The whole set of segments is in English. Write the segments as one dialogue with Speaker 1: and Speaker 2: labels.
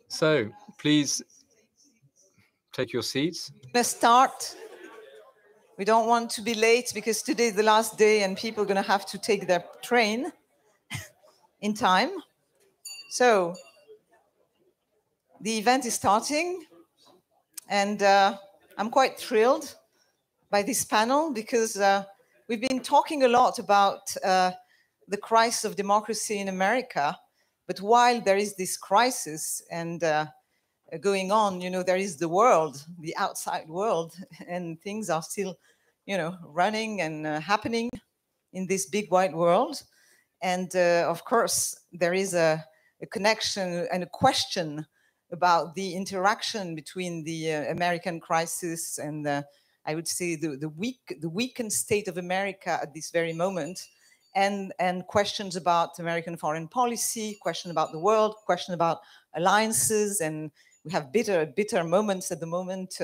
Speaker 1: So, please take your seats.
Speaker 2: Let's start. We don't want to be late because today is the last day and people are going to have to take their train in time. So, the event is starting, and I'm quite thrilled by this panel because we've been talking a lot about the crisis of democracy in America. But while there is this crisis and going on, you know, there is the world, the outside world, and things are still, you know, running and happening in this big wide world. And of course, there is a connection and a question about the interaction between the American crisis and I would say the weakened state of America at this very moment, and questions about American foreign policy, question about the world, question about alliances, and we have bitter moments at the moment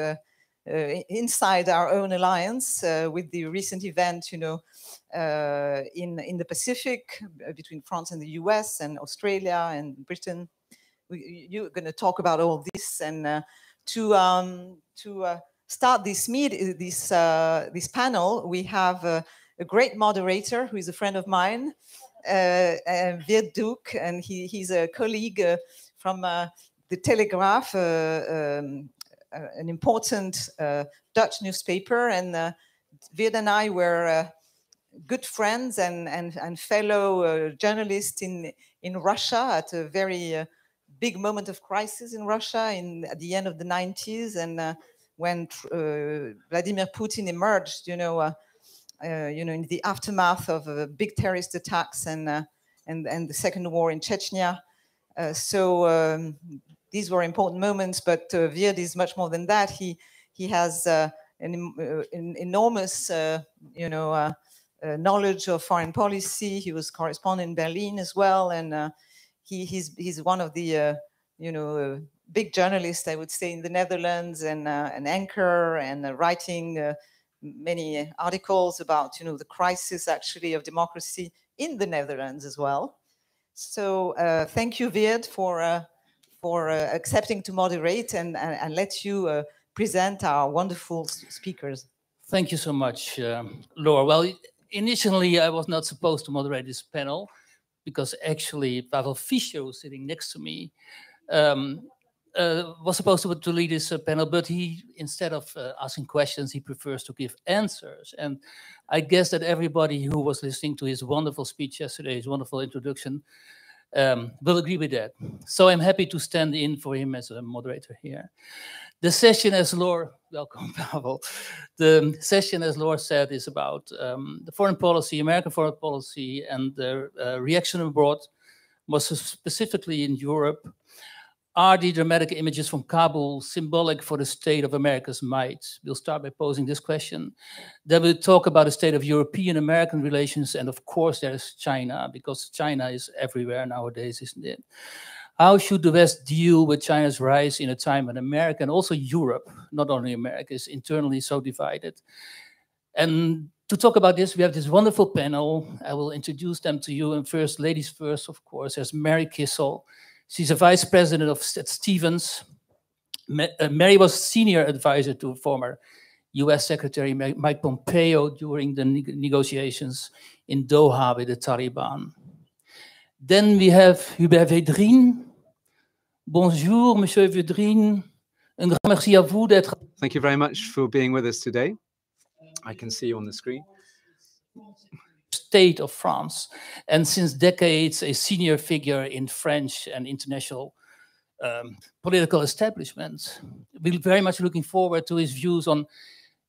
Speaker 2: inside our own alliance with the recent event, you know, in the Pacific between France and the US and Australia and Britain. You're going to talk about all this, and to start this panel, we have a great moderator who is a friend of mine, Wierd Duk, and he's a colleague from the Telegraaf, an important Dutch newspaper, and Wierd and I were good friends and fellow journalists in Russia at a very big moment of crisis in Russia at the end of the 90s, and when Vladimir Putin emerged, you know, in the aftermath of big terrorist attacks and the second war in Chechnya. So these were important moments, but Wierd is much more than that. He has an enormous, knowledge of foreign policy. He was correspondent in Berlin as well, and he's one of the big journalists, I would say, in the Netherlands, and an anchor and writing many articles about the crisis actually of democracy in the Netherlands as well. So thank you, Wierd, for accepting to moderate and let you present our wonderful speakers.
Speaker 3: Thank you so much, Laura. Well, initially I was not supposed to moderate this panel because actually Pavel Fischer, who's sitting next to me, was supposed to lead this panel, but he, instead of asking questions, he prefers to give answers. And I guess that everybody who was listening to his wonderful speech yesterday, his wonderful introduction, will agree with that. So I'm happy to stand in for him as a moderator here. The session, as Laura, welcome, Pavel. The session, as Laura said, is about the foreign policy, American foreign policy, and the reaction abroad, most specifically in Europe. Are the dramatic images from Kabul symbolic for the state of America's might? We'll start by posing this question. Then we'll talk about the state of European-American relations, and of course there's China, because China is everywhere nowadays, isn't it? How should the West deal with China's rise in a time when America and also Europe, not only America, is internally so divided? And to talk about this, we have this wonderful panel. I will introduce them to you. And first, ladies first, of course, there's Mary Kissel. She's a vice president at Stevens. Mary was senior advisor to former US Secretary Mike Pompeo during the negotiations in Doha with the Taliban. Then we have Hubert Védrine. Bonjour, Monsieur Védrine. Un grand merci à vous d'être.
Speaker 1: Thank you very much for being with us today. I can see you on the screen.
Speaker 3: State of France, and since decades a senior figure in French and international political establishment. We're very much looking forward to his views on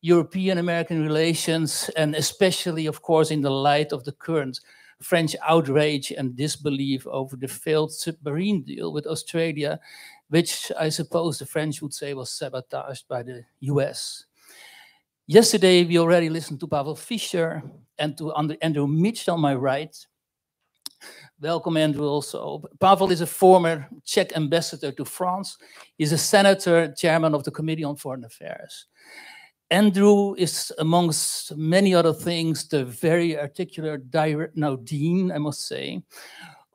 Speaker 3: European-American relations, and especially, of course, in the light of the current French outrage and disbelief over the failed submarine deal with Australia, which I suppose the French would say was sabotaged by the US. Yesterday, we already listened to Pavel Fischer and to Andrew Michta on my right. Welcome, Andrew, also. Pavel is a former Czech ambassador to France. He's a senator, chairman of the Committee on Foreign Affairs. Andrew is, amongst many other things, the very articulate dean, I must say,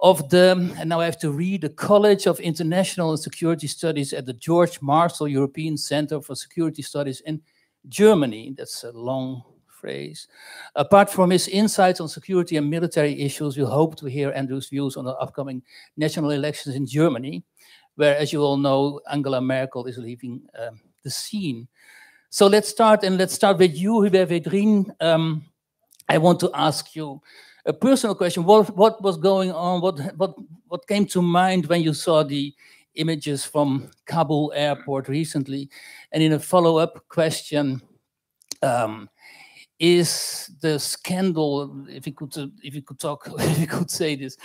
Speaker 3: of the, and now I have to read, the College of International and Security Studies at the George Marshall European Center for Security Studies in Germany. That's a long phrase. Apart from his insights on security and military issues, we hope to hear Andrew's views on the upcoming national elections in Germany, where, as you all know, Angela Merkel is leaving the scene. So let's start with you, Hubert Védrine. I want to ask you a personal question. What was going on? What came to mind when you saw the images from Kabul airport recently? And in a follow-up question, is the scandal, if you could say this,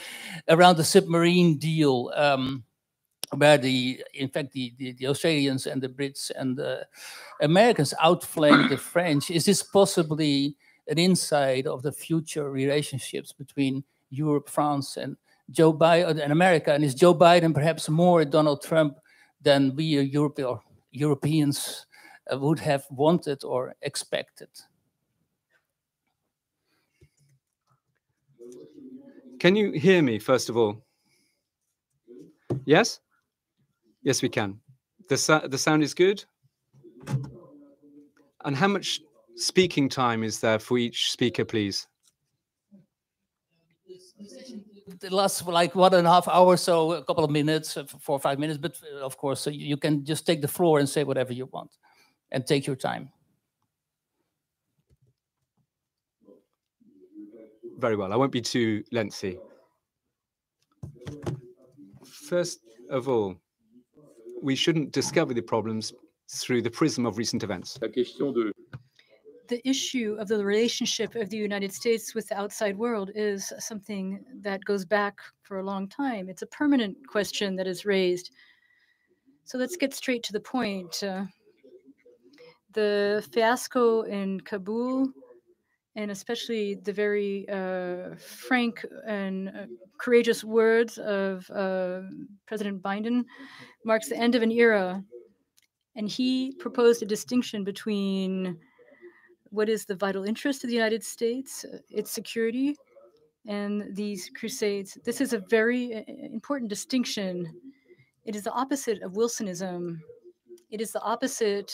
Speaker 3: around the submarine deal, where in fact the Australians and the Brits and the Americans outflanked the French, is this possibly an insight of the future relationships between Europe, France, and Joe Biden and America? And is Joe Biden perhaps more Donald Trump than we Europeans would have wanted or expected?
Speaker 1: Can you hear me, first of all? Yes? Yes, we can. The sound is good? And how much speaking time is there for each speaker, please?
Speaker 3: It lasts like 1.5 hours, so a couple of minutes, 4 or 5 minutes, but of course, so you can just take the floor and say whatever you want and take your time.
Speaker 1: Very well, I won't be too lengthy. First of all, we shouldn't discover the problems through the prism of recent events.
Speaker 4: The issue of the relationship of the United States with the outside world is something that goes back for a long time. It's a permanent question that is raised. So let's get straight to the point. The fiasco in Kabul, and especially the very frank and courageous words of President Biden, marks the end of an era. And he proposed a distinction between what is the vital interest of the United States, its security, and these crusades. This is a very important distinction. It is the opposite of Wilsonism. It is the opposite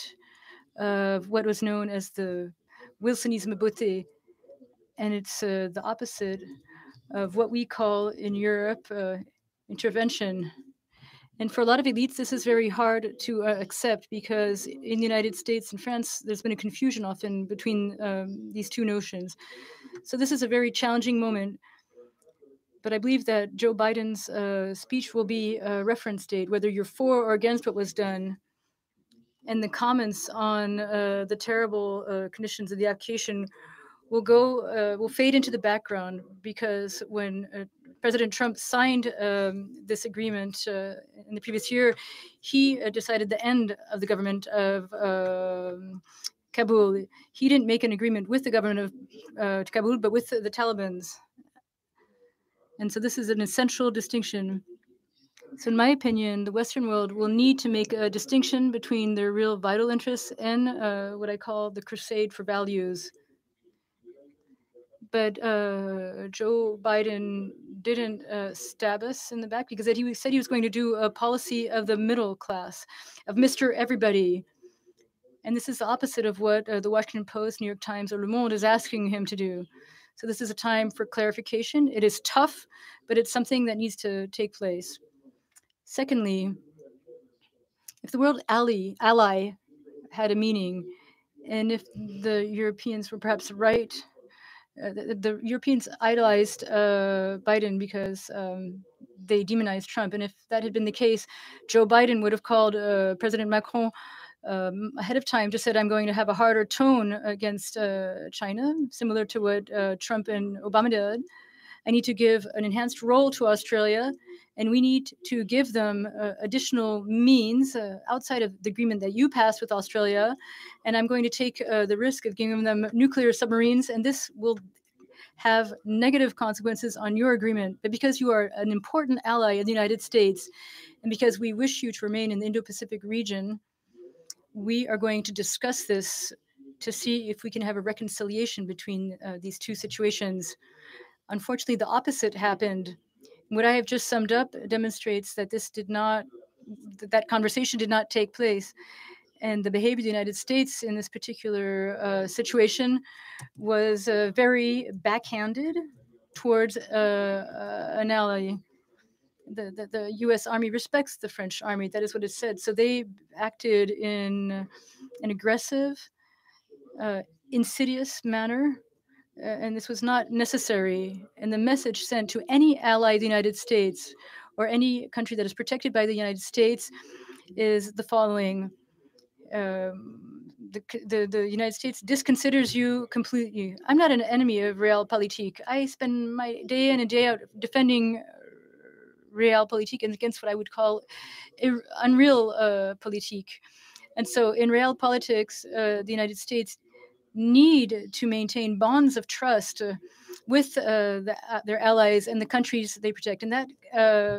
Speaker 4: of what was known as the Wilsonisme beauté. And it's the opposite of what we call in Europe intervention. And for a lot of elites, this is very hard to accept, because in the United States and France, there's been a confusion often between these two notions. So this is a very challenging moment. But I believe that Joe Biden's speech will be a reference date, whether you're for or against what was done. And the comments on the terrible conditions of the occupation will fade into the background, because when President Trump signed this agreement in the previous year, he decided the end of the government of Kabul. He didn't make an agreement with the government of Kabul, but with the Taliban. And so this is an essential distinction. So in my opinion, the Western world will need to make a distinction between their real vital interests and what I call the crusade for values. But Joe Biden didn't stab us in the back, because he said he was going to do a policy of the middle class, of Mr. Everybody. And this is the opposite of what the Washington Post, New York Times, or Le Monde is asking him to do. So this is a time for clarification. It is tough, but it's something that needs to take place. Secondly, if the word ally had a meaning, and if the Europeans were perhaps right, the Europeans idolized Biden because they demonized Trump. And if that had been the case, Joe Biden would have called President Macron ahead of time, just said, I'm going to have a harder tone against China, similar to what Trump and Obama did. I need to give an enhanced role to Australia, and we need to give them additional means outside of the agreement that you passed with Australia. And I'm going to take the risk of giving them nuclear submarines, and this will have negative consequences on your agreement. But because you are an important ally of the United States, and because we wish you to remain in the Indo-Pacific region, we are going to discuss this to see if we can have a reconciliation between these two situations. Unfortunately, the opposite happened. What I have just summed up demonstrates that that conversation did not take place. And the behavior of the United States in this particular situation was very backhanded towards an ally. The U.S. Army respects the French Army. That is what it said. So they acted in an aggressive, insidious manner, and this was not necessary. And the message sent to any ally of the United States or any country that is protected by the United States is the following. The United States disconsiders you completely. I'm not an enemy of realpolitik. I spend my day in and day out defending realpolitik and against what I would call unreal politik. And so in realpolitics, the United States need to maintain bonds of trust with their allies and the countries they protect. And that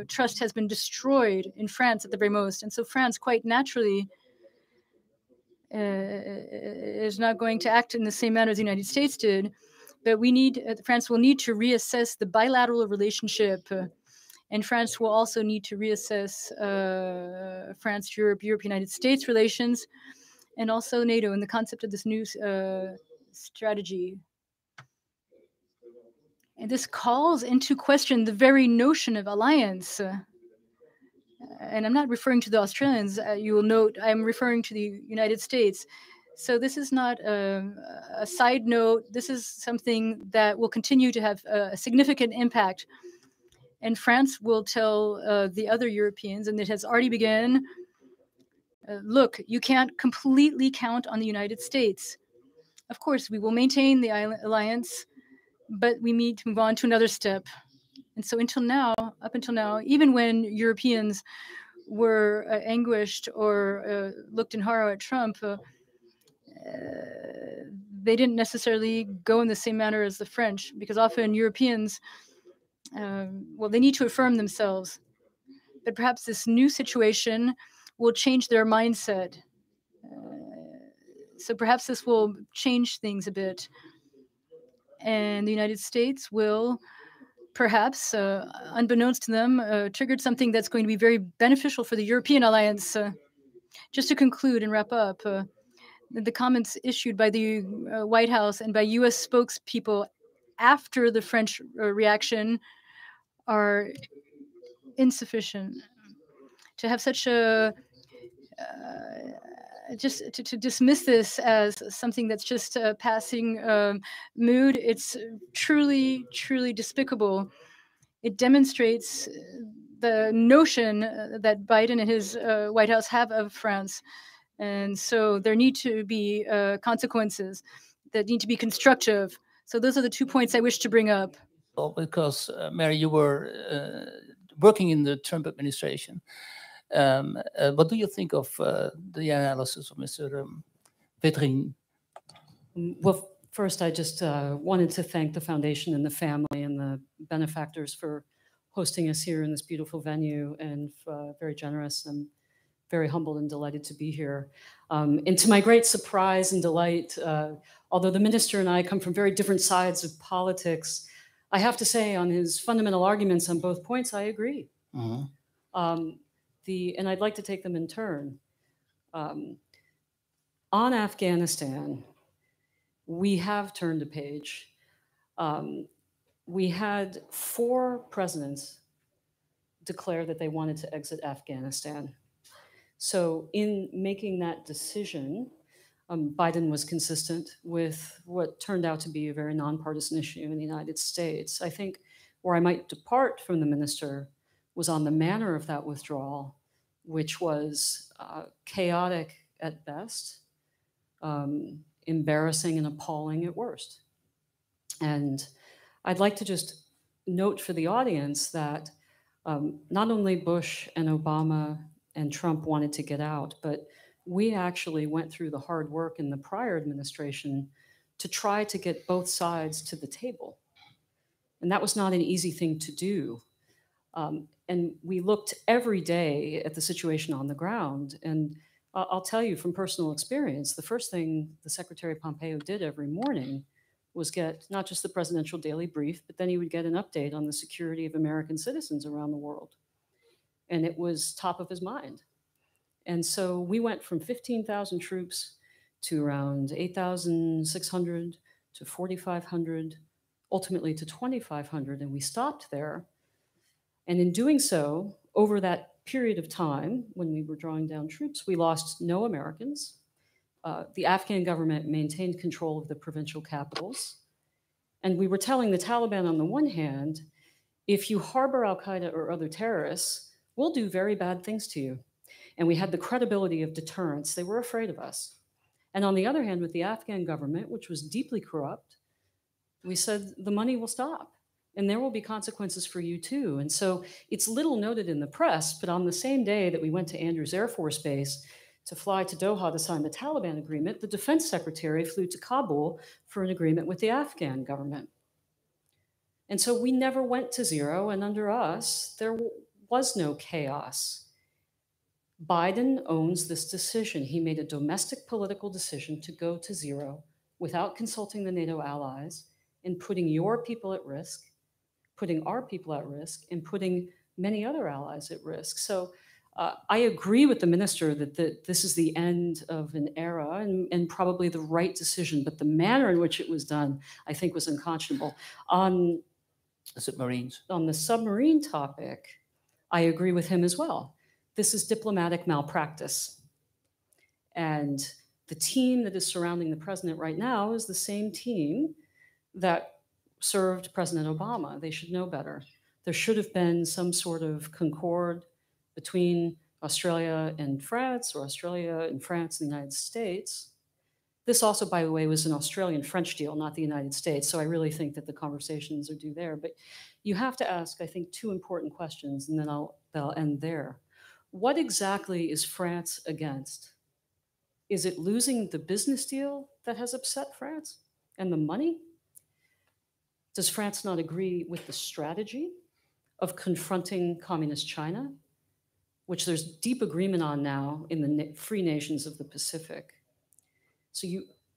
Speaker 4: trust has been destroyed in France at the very most. And so France quite naturally is not going to act in the same manner as the United States did, but France will need to reassess the bilateral relationship, and France will also need to reassess France-Europe, Europe-United States relations, and also NATO and the concept of this new strategy. And this calls into question the very notion of alliance. And I'm not referring to the Australians. You will note I'm referring to the United States. So this is not a side note. This is something that will continue to have a significant impact. And France will tell the other Europeans, and it has already begun, look, you can't completely count on the United States. Of course, we will maintain the alliance, but we need to move on to another step. And so up until now, even when Europeans were anguished or looked in horror at Trump, they didn't necessarily go in the same manner as the French, because often Europeans, they need to affirm themselves. But perhaps this new situation will change their mindset. So perhaps this will change things a bit. And the United States will perhaps, unbeknownst to them, triggered something that's going to be very beneficial for the European alliance. Just to conclude and wrap up, the comments issued by the White House and by U.S. spokespeople after the French reaction are insufficient. To have such a just to dismiss this as something that's just a passing mood, it's truly, truly despicable. It demonstrates the notion that Biden and his White House have of France. And so there need to be consequences that need to be constructive. So those are the 2 points I wish to bring up.
Speaker 3: Well, because, Mary, you were working in the Trump administration. What do you think of the analysis of Mr. Védrine?
Speaker 5: Well, first, I just wanted to thank the foundation and the family and the benefactors for hosting us here in this beautiful venue, and very generous. I'm very humbled and delighted to be here. And to my great surprise and delight, although the minister and I come from very different sides of politics, I have to say on his fundamental arguments on both points, I agree. Mm-hmm. And I'd like to take them in turn. On Afghanistan, we have turned a page. We had 4 presidents declare that they wanted to exit Afghanistan. So in making that decision, Biden was consistent with what turned out to be a very nonpartisan issue in the United States. I think where I might depart from the minister was on the manner of that withdrawal, which was chaotic at best, embarrassing and appalling at worst. And I'd like to just note for the audience that not only Bush and Obama and Trump wanted to get out, but we actually went through the hard work in the prior administration to try to get both sides to the table. And that was not an easy thing to do. And we looked every day at the situation on the ground. And I'll tell you from personal experience, the first thing the Secretary Pompeo did every morning was get not just the presidential daily brief, but then he would get an update on the security of American citizens around the world. And it was top of his mind. And so we went from 15,000 troops to around 8,600 to 4,500, ultimately to 2,500, and we stopped there. And in doing so, over that period of time, when we were drawing down troops, we lost no Americans. The Afghan government maintained control of the provincial capitals. And we were telling the Taliban on the one hand, if you harbor al-Qaeda or other terrorists, we'll do very bad things to you. And we had the credibility of deterrence. They were afraid of us. And on the other hand, with the Afghan government, which was deeply corrupt, we said the money will stop and there will be consequences for you too. And so it's little noted in the press, but on the same day that we went to Andrews Air Force Base to fly to Doha to sign the Taliban agreement, the defense secretary flew to Kabul for an agreement with the Afghan government. And so we never went to zero, and under us, there was no chaos. Biden owns this decision. He made a domestic political decision to go to zero without consulting the NATO allies and putting your people at risk, putting our people at risk, and putting many other allies at risk. So I agree with the minister that this is the end of an era and probably the right decision, but the manner in which it was done, I think, was unconscionable. On
Speaker 3: the submarines.
Speaker 5: On the submarine topic, I agree with him as well. This is diplomatic malpractice. And the team that is surrounding the president right now is the same team that served President Obama. They should know better. There should have been some sort of concord between Australia and France, or Australia and France and the United States. This also, by the way, was an Australian-French deal, not the United States. So I really think that the conversations are due there. But you have to ask, I think, two important questions, and then I'll end there. What exactly is France against? Is it losing the business deal that has upset France and the money? Does France not agree with the strategy of confronting communist China, which there's deep agreement on now in the free nations of the Pacific? So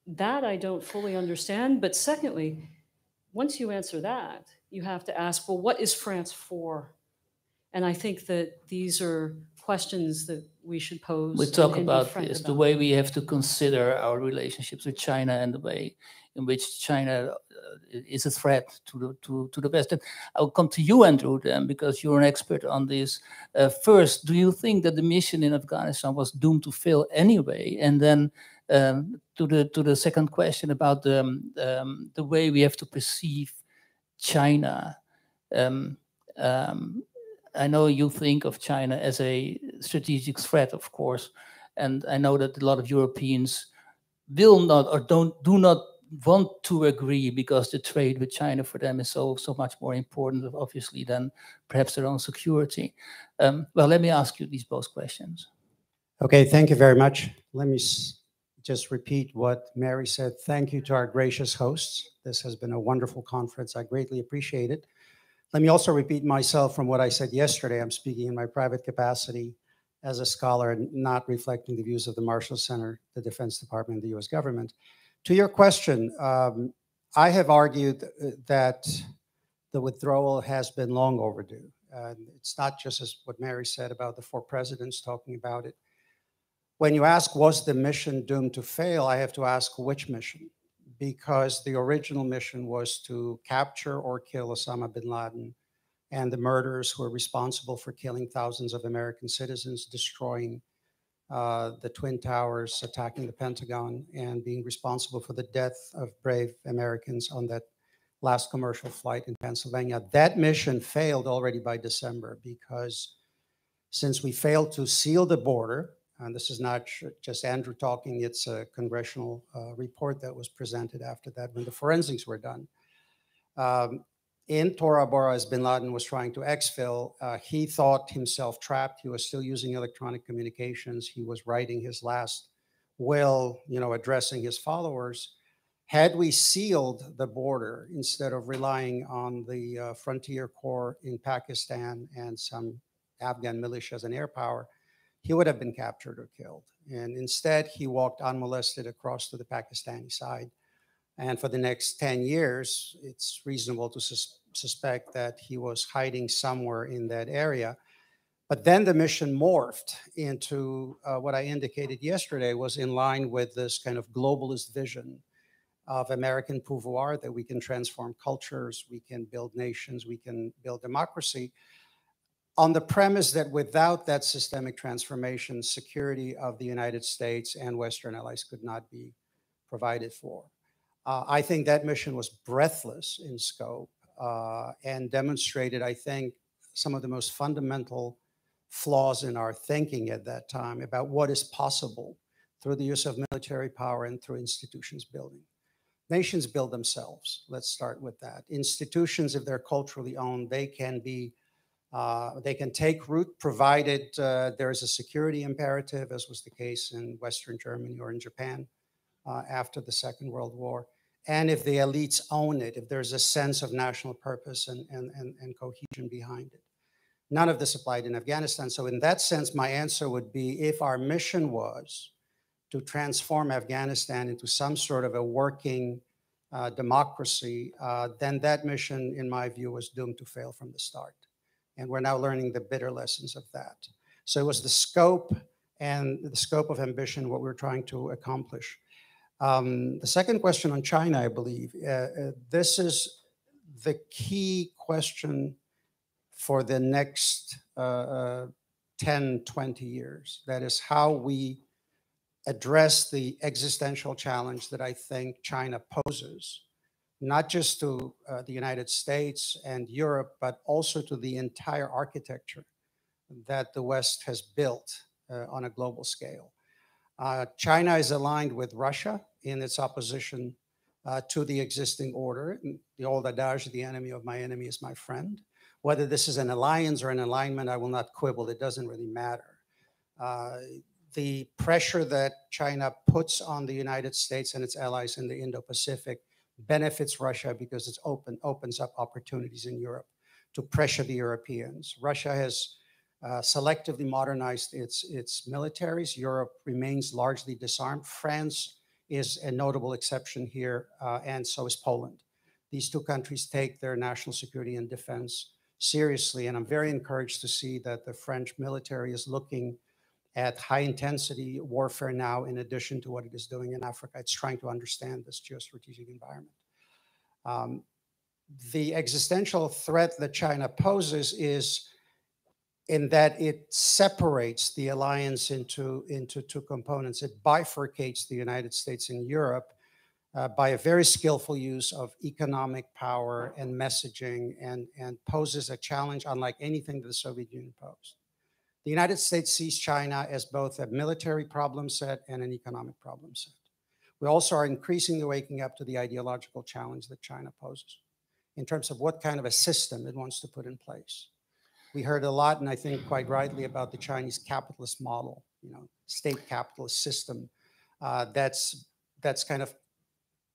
Speaker 5: that I don't fully understand. But secondly, once you answer that, you have to ask, well, what is France for? And I think that these are questions that we should pose.
Speaker 3: We talk about this, the way we have to consider our relationships with China and the way in which China is a threat to the West. And I'll come to you, Andrew, then, because you're an expert on this. First, do you think that the mission in Afghanistan was doomed to fail anyway? And then to the second question about the way we have to perceive China. I know you think of China as a strategic threat, of course, and I know that a lot of Europeans will not or do not want to agree because the trade with China for them is so much more important, obviously, than perhaps their own security. Well, let me ask you these both questions.
Speaker 6: Okay, thank you very much. Let me just repeat what Mary said. Thank you to our gracious hosts. This has been a wonderful conference. I greatly appreciate it. Let me also repeat myself from what I said yesterday. I'm speaking in my private capacity as a scholar and not reflecting the views of the Marshall Center, the Defense Department, the US government. To your question, I have argued that the withdrawal has been long overdue. It's not just as what Mary said about the 4 presidents talking about it. When you ask, was the mission doomed to fail? I have to ask which mission? Because the original mission was to capture or kill Osama bin Laden and the murderers who were responsible for killing thousands of American citizens, destroying the Twin Towers, attacking the Pentagon, and being responsible for the death of brave Americans on that last commercial flight in Pennsylvania. That mission failed already by December because since we failed to seal the border, and this is not just Andrew talking, it's a congressional report that was presented after that when the forensics were done. In Tora Bora, as bin Laden was trying to exfil, he thought himself trapped. He was still using electronic communications. He was writing his last will, addressing his followers. Had we sealed the border instead of relying on the Frontier Corps in Pakistan and some Afghan militias and air power, he would have been captured or killed. And instead, he walked unmolested across to the Pakistani side. And for the next 10 years, it's reasonable to suspect that he was hiding somewhere in that area. But then the mission morphed into what I indicated yesterday was in line with this kind of globalist vision of American pouvoir, that we can transform cultures, we can build nations, we can build democracy, on the premise that without that systemic transformation, security of the United States and Western allies could not be provided for. I think that mission was breathless in scope and demonstrated, I think, some of the most fundamental flaws in our thinking at that time about what is possible through the use of military power and through institutions building. Nations build themselves. Let's start with that. Institutions, if they're culturally owned, they can take root, provided there is a security imperative, as was the case in Western Germany or in Japan after the Second World War. And if the elites own it, if there's a sense of national purpose and cohesion behind it. None of this applied in Afghanistan. So in that sense, my answer would be, if our mission was to transform Afghanistan into some sort of a working democracy, then that mission, in my view, was doomed to fail from the start. And we're now learning the bitter lessons of that. So it was the scope of ambition, what we're trying to accomplish. The second question on China, I believe, this is the key question for the next 10, 20 years. That is how we address the existential challenge that I think China poses, not just to the United States and Europe, but also to the entire architecture that the West has built on a global scale. China is aligned with Russia in its opposition to the existing order. The old adage, the enemy of my enemy is my friend. Whether this is an alliance or an alignment, I will not quibble. It doesn't really matter. The pressure that China puts on the United States and its allies in the Indo-Pacific benefits Russia because it opens up opportunities in Europe to pressure the Europeans. Russia has selectively modernized its militaries. Europe remains largely disarmed. France is a notable exception here, and so is Poland. These two countries take their national security and defense seriously, and I'm very encouraged to see that the French military is looking at high-intensity warfare now, in addition to what it is doing in Africa. It's trying to understand this geostrategic environment. The existential threat that China poses is in that it separates the alliance into two components. It bifurcates the United States and Europe by a very skillful use of economic power and messaging, and poses a challenge unlike anything that the Soviet Union posed. The United States sees China as both a military problem set and an economic problem set. We also are increasingly waking up to the ideological challenge that China poses in terms of what kind of a system it wants to put in place. We heard a lot, and I think quite rightly, about the Chinese capitalist model, state capitalist system that's kind of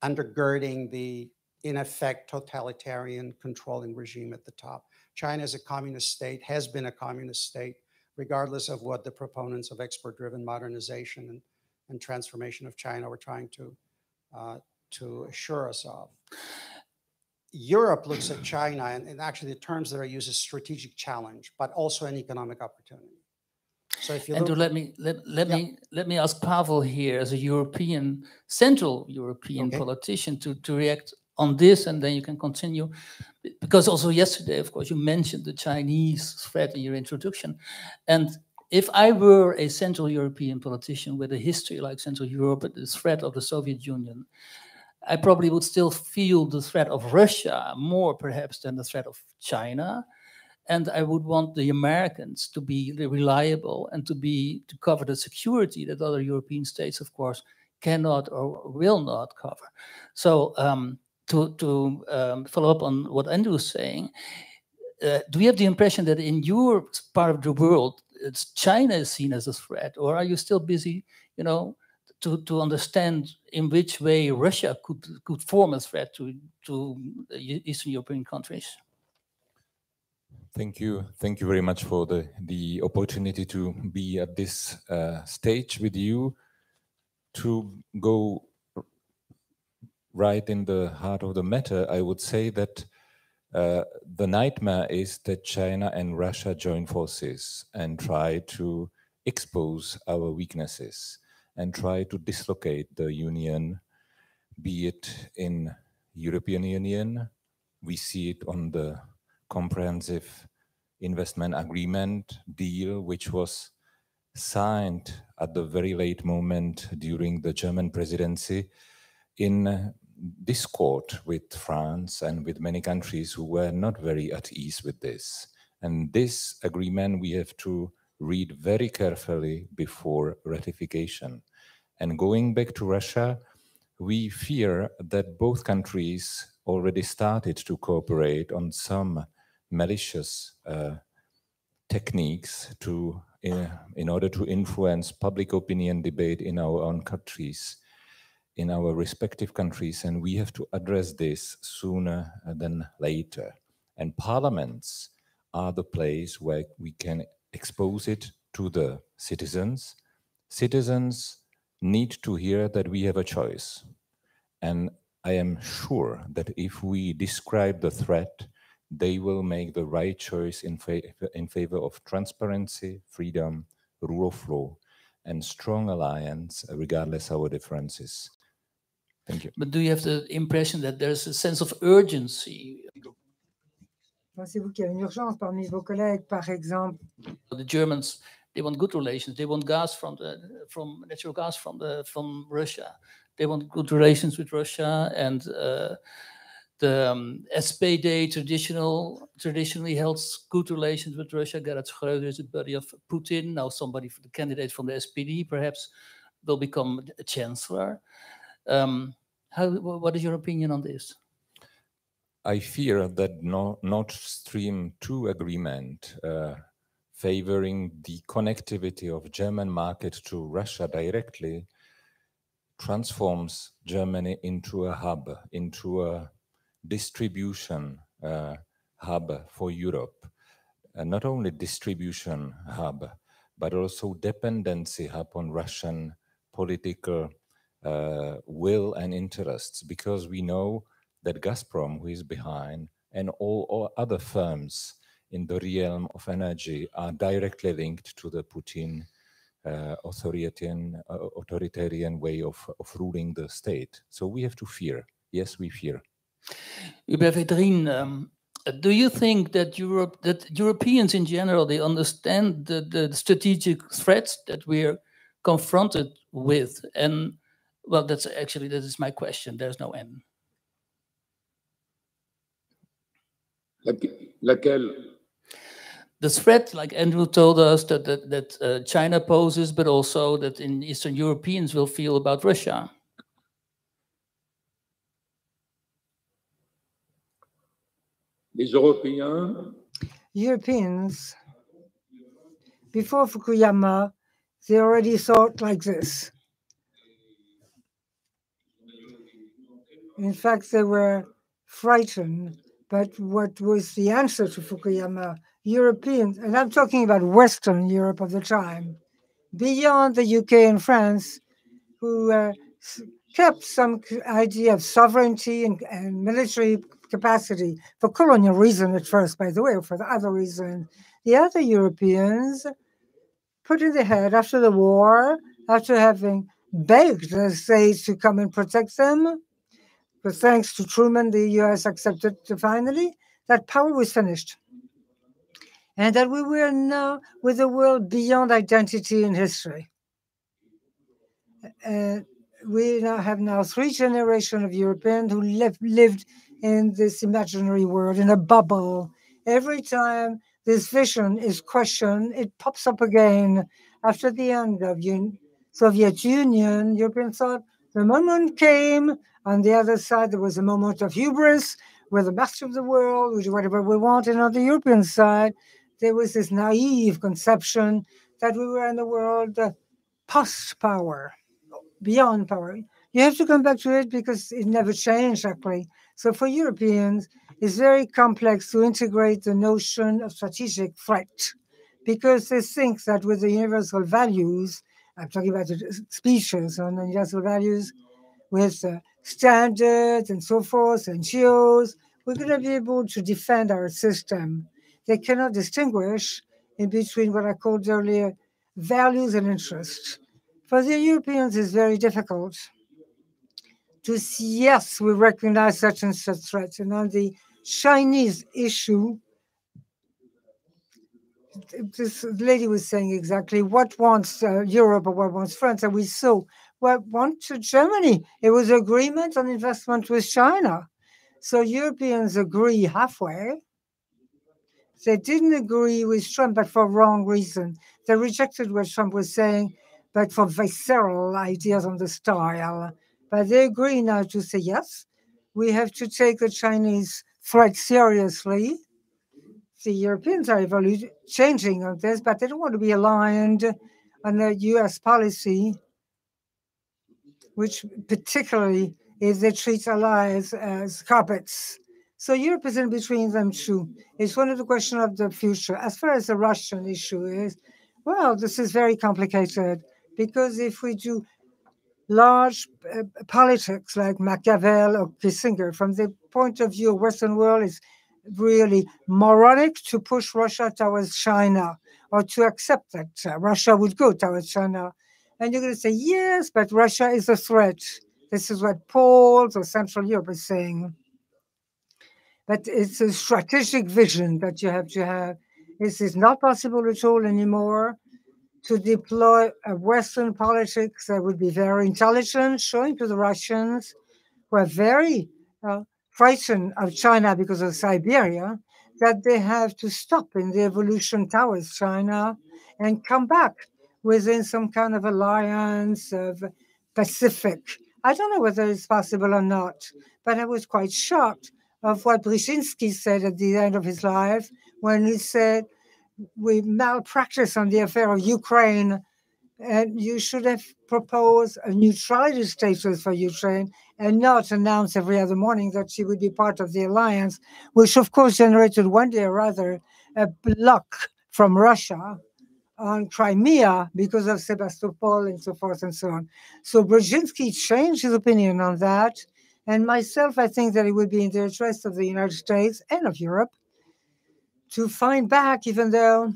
Speaker 6: undergirding the, in effect, totalitarian controlling regime at the top. China is a communist state, has been a communist state, regardless of what the proponents of export-driven modernization and transformation of China were trying to assure us of. Europe looks at China, and actually the terms that are used is strategic challenge, but also an economic opportunity. So if you
Speaker 3: and
Speaker 6: look,
Speaker 3: let me ask Pavel here, as a European, Central European politician, to react on this, and then you can continue. Because also yesterday, of course, you mentioned the Chinese threat in your introduction. And if I were a Central European politician with a history like Central Europe, the threat of the Soviet Union, I probably would still feel the threat of Russia more perhaps than the threat of China. And I would want the Americans to be reliable and to cover the security that other European states, of course, cannot or will not cover. So to follow up on what Andrew was saying, do you have the impression that in your part of the world, China is seen as a threat, or are you still busy, to understand in which way Russia could form a threat to Eastern European countries?
Speaker 7: Thank you very much for the opportunity to be at this stage with you, to go right in the heart of the matter, I would say that the nightmare is that China and Russia join forces and try to expose our weaknesses and try to dislocate the Union, be it in European Union. We see it on the comprehensive investment agreement deal, which was signed at the very late moment during the German presidency in discord with France and with many countries who were not very at ease with this. And this agreement we have to read very carefully before ratification. And going back to Russia, we fear that both countries already started to cooperate on some malicious techniques to in order to influence public opinion debate in our own countries, in our respective countries, and we have to address this sooner than later. And parliaments are the place where we can expose it to the citizens. Citizens need to hear that we have a choice. And I am sure that if we describe the threat, they will make the right choice in favor of transparency, freedom, rule of law, and strong alliance, regardless of our differences. Thank you.
Speaker 3: But do you have the impression that there's a sense of urgency?
Speaker 8: Pensez-vous qu'il y a une urgence parmi vos collègues, par exemple?
Speaker 3: The Germans, they want good relations. They want gas from natural gas from Russia. They want good relations with Russia, and the SPD traditionally held good relations with Russia. Gerhard Schröder is a buddy of Putin. Now somebody, the candidate from the SPD, perhaps will become a chancellor. What is your opinion on this?
Speaker 7: I fear that Nord Stream 2 agreement favoring the connectivity of German market to Russia directly transforms Germany into a hub, into a distribution hub for Europe. Not only distribution hub, but also dependency hub on Russian political will and interests, because we know that Gazprom, who is behind, and all other firms in the realm of energy are directly linked to the Putin authoritarian way of ruling the state. So we have to fear. Yes, we fear.
Speaker 3: Hubert Védrine, do you think that Europeans in general, they understand the strategic threats that we're confronted with? And well, that is my question. There's no end.
Speaker 9: Laquelle?
Speaker 3: The threat, like Andrew told us, that China poses, but also that in Eastern Europeans will feel about Russia.
Speaker 9: Les Européens.
Speaker 8: Europeans, before Fukuyama, they already thought like this. In fact, they were frightened. But what was the answer to Fukuyama? Europeans, and I'm talking about Western Europe of the time, beyond the UK and France, who kept some idea of sovereignty and military capacity for colonial reason at first, by the way, or for the other reason. The other Europeans put in their head after the war, after having begged the States to come and protect them, but thanks to Truman, the US accepted finally that power was finished. And that we were now with a world beyond identity and history. We now have 3 generations of Europeans who lived in this imaginary world, in a bubble. Every time this vision is questioned, it pops up again. After the end of Soviet Union, Europeans thought the moment came. On the other side, there was a moment of hubris. We're the master of the world, we do whatever we want. And on the European side, there was this naive conception that we were in the world past power, beyond power. You have to come back to it because it never changed, actually. So for Europeans, it's very complex to integrate the notion of strategic threat, because they think that with the universal values, I'm talking about the speeches on universal values, with standards and so forth, NGOs, we're going to be able to defend our system. They cannot distinguish in between what I called earlier values and interests. For the Europeans, it's very difficult to see, yes, we recognize such and such threats. And on the Chinese issue, this lady was saying exactly what wants Europe or what wants France, and we saw what wanted Germany. It was agreement on investment with China. So Europeans agree halfway. They didn't agree with Trump, but for wrong reason. They rejected what Trump was saying, but for visceral ideas on the style. But they agree now to say, yes, we have to take the Chinese threat seriously. The Europeans are changing on this, but they don't want to be aligned on the US policy, which particularly is they treat allies as carpets. So Europe is in between them too. It's one of the questions of the future. As far as the Russian issue is, well, this is very complicated because if we do large politics like Machiavelli or Kissinger, from the point of view of Western world, it's really moronic to push Russia towards China or to accept that Russia would go towards China. And you're going to say, yes, but Russia is a threat. This is what Poles or Central Europe is saying. But it's a strategic vision that you have to have. This is not possible at all anymore to deploy a Western politics that would be very intelligent, showing to the Russians who are very frightened of China because of Siberia, that they have to stop in the evolution towards China and come back within some kind of alliance of Pacific. I don't know whether it's possible or not, but I was quite shocked of what Brzezinski said at the end of his life when he said, we malpractice on the affair of Ukraine, and you should have proposed a neutrality status for Ukraine and not announce every other morning that she would be part of the alliance, which of course generated one day or other a block from Russia on Crimea because of Sebastopol and so forth and so on. So Brzezinski changed his opinion on that. And myself, I think that it would be in the interest of the United States and of Europe to find back, even though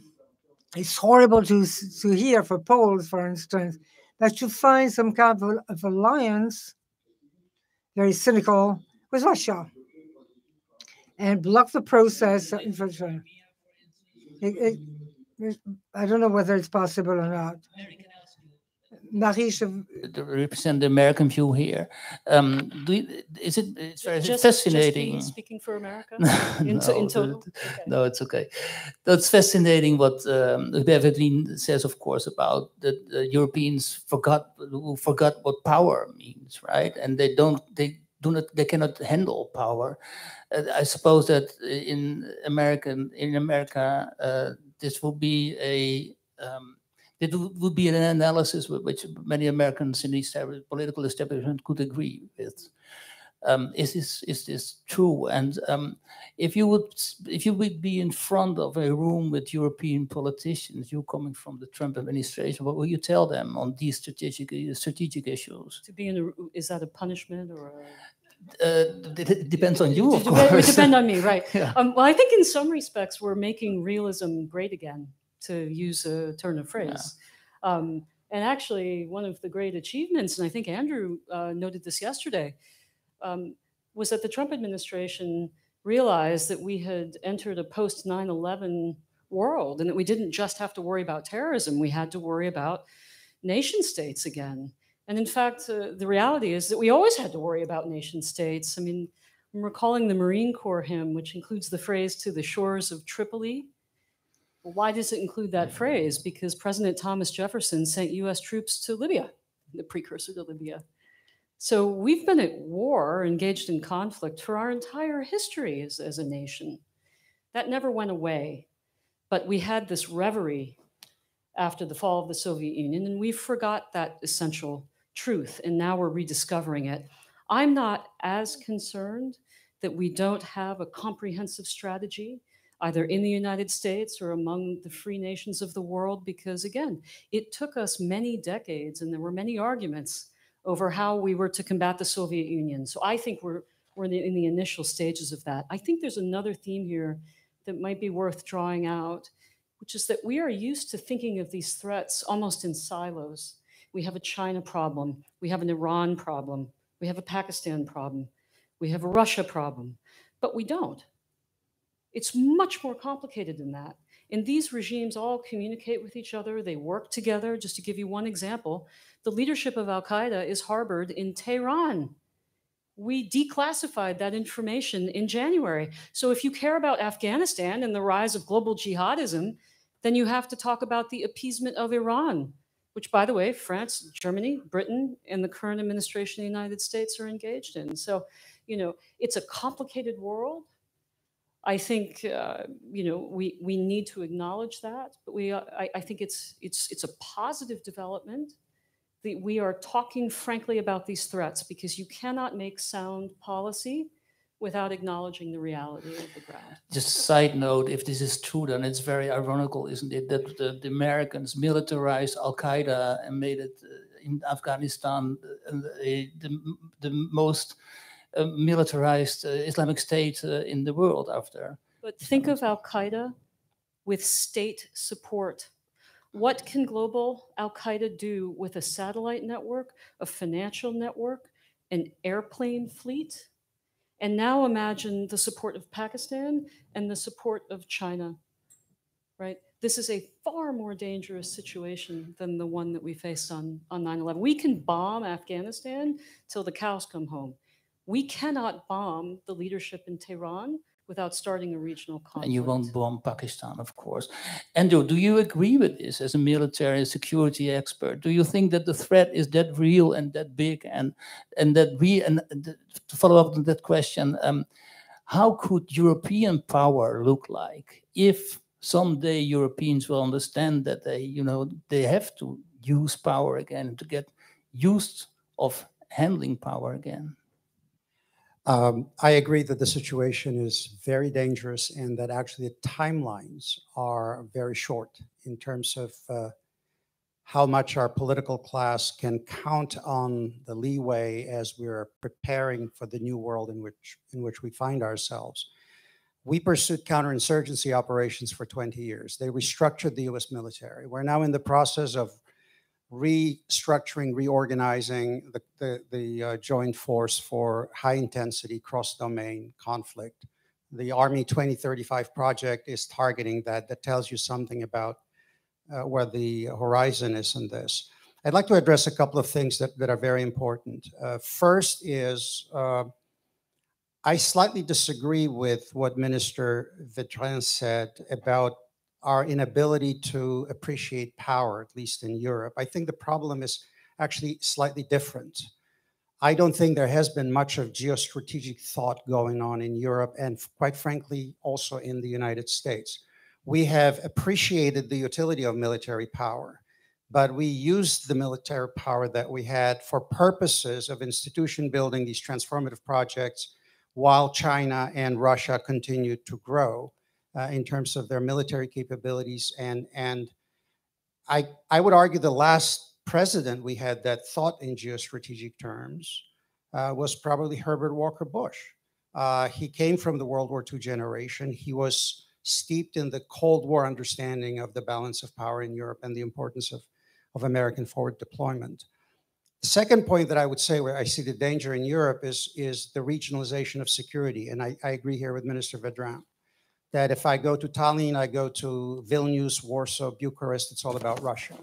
Speaker 8: it's horrible to hear for Poles, for instance, but to find some kind of alliance, very cynical, with Russia and block the process. I don't know whether it's possible or not. Marie,
Speaker 3: to represent the American view here. It's very fascinating.
Speaker 5: Just speaking for America?
Speaker 3: No, it's okay. That's fascinating what Védrine says, of course, about the Europeans forgot what power means, right? And they cannot handle power. I suppose that in America, this will be it would be an analysis with which many Americans in the political establishment could agree with. Is this true? And if you would be in front of a room with European politicians, you coming from the Trump administration, what will you tell them on these strategic issues?
Speaker 5: To be is that a punishment or?
Speaker 3: It depends on you, of course.
Speaker 5: It depends on me, right?
Speaker 3: Yeah.
Speaker 5: Well, I think in some respects we're making realism great again, to use a turn of phrase. Yeah. And actually, one of the great achievements, and I think Andrew noted this yesterday, was that the Trump administration realized that we had entered a post 9/11 world and that we didn't just have to worry about terrorism, we had to worry about nation states again. And in fact, the reality is that we always had to worry about nation states. I mean, I'm recalling the Marine Corps hymn, which includes the phrase, "To the shores of Tripoli." Well, why does it include that phrase? Because President Thomas Jefferson sent US troops to Libya, the precursor to Libya. So we've been at war, engaged in conflict for our entire history as a nation. That never went away. But we had this reverie after the fall of the Soviet Union, and we forgot that essential truth, and now we're rediscovering it. I'm not as concerned that we don't have a comprehensive strategy, either in the United States or among the free nations of the world, because again, it took us many decades, and there were many arguments over how we were to combat the Soviet Union. So I think we're in the initial stages of that. I think there's another theme here that might be worth drawing out, which is that we are used to thinking of these threats almost in silos. We have a China problem, we have an Iran problem, we have a Pakistan problem, we have a Russia problem, but we don't. It's much more complicated than that. And these regimes all communicate with each other, they work together. Just to give you one example, the leadership of Al-Qaeda is harbored in Tehran. We declassified that information in January. So if you care about Afghanistan and the rise of global jihadism, then you have to talk about the appeasement of Iran, which, by the way, France, Germany, Britain, and the current administration of the United States are engaged in. So, it's a complicated world. I think, we need to acknowledge that, but I think it's a positive development. We are talking frankly about these threats because you cannot make sound policy without acknowledging the reality of the ground.
Speaker 3: Just a side note, if this is true, then it's very ironical, isn't it, that the Americans militarized Al-Qaeda and made it in Afghanistan the most militarized Islamic state in the world after.
Speaker 5: But think of Al-Qaeda with state support. What can global Al-Qaeda do with a satellite network, a financial network, an airplane fleet? And now imagine the support of Pakistan and the support of China, right? This is a far more dangerous situation than the one that we faced on 9/11. We can bomb Afghanistan till the cows come home. We cannot bomb the leadership in Tehran without starting a regional conflict.
Speaker 3: And you won't bomb Pakistan, of course. Andrew, do you agree with this as a military security expert? Do you think that the threat is that real and that big, and to follow up on that question, how could European power look like if someday Europeans will understand that they have to use power again, to get used of handling power again?
Speaker 6: I agree that the situation is very dangerous and that actually the timelines are very short in terms of how much our political class can count on the leeway as we're preparing for the new world in which we find ourselves. We pursued counterinsurgency operations for 20 years. They restructured the US military. We're now in the process of restructuring, reorganizing the joint force for high-intensity cross-domain conflict. The Army 2035 project is targeting that. That tells you something about where the horizon is in this. I'd like to address a couple of things that are very important. First is, I slightly disagree with what Minister Védrine said about our inability to appreciate power, at least in Europe. I think the problem is actually slightly different. I don't think there has been much of geostrategic thought going on in Europe, and quite frankly, also in the United States. We have appreciated the utility of military power, but we used the military power that we had for purposes of institution building, these transformative projects, while China and Russia continued to grow in terms of their military capabilities. And I would argue the last president we had that thought in geostrategic terms was probably Herbert Walker Bush. He came from the World War II generation. He was steeped in the Cold War understanding of the balance of power in Europe and the importance of American forward deployment. The second point that I would say where I see the danger in Europe is the regionalization of security. And I agree here with Minister Védrine that if I go to Tallinn, I go to Vilnius, Warsaw, Bucharest, it's all about Russia.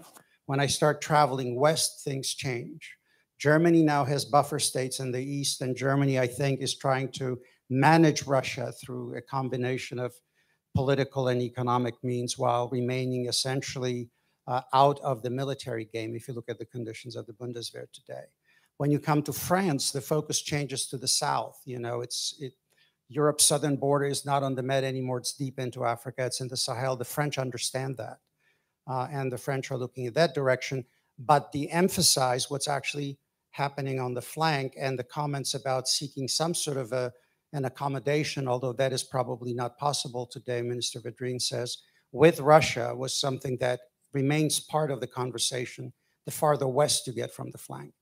Speaker 6: When I start traveling west, things change. Germany now has buffer states in the east, and Germany, I think, is trying to manage Russia through a combination of political and economic means while remaining essentially out of the military game, if you look at the conditions of the Bundeswehr today. When you come to France, the focus changes to the south. You know, Europe's southern border is not on the Med anymore. It's deep into Africa. It's in the Sahel. The French understand that. And the French are looking at that direction. But de-emphasize what's actually happening on the flank and the comments about seeking some sort of an accommodation, although that is probably not possible today, Minister Védrine says, with Russia was something that remains part of the conversation, the farther west you get from the flank.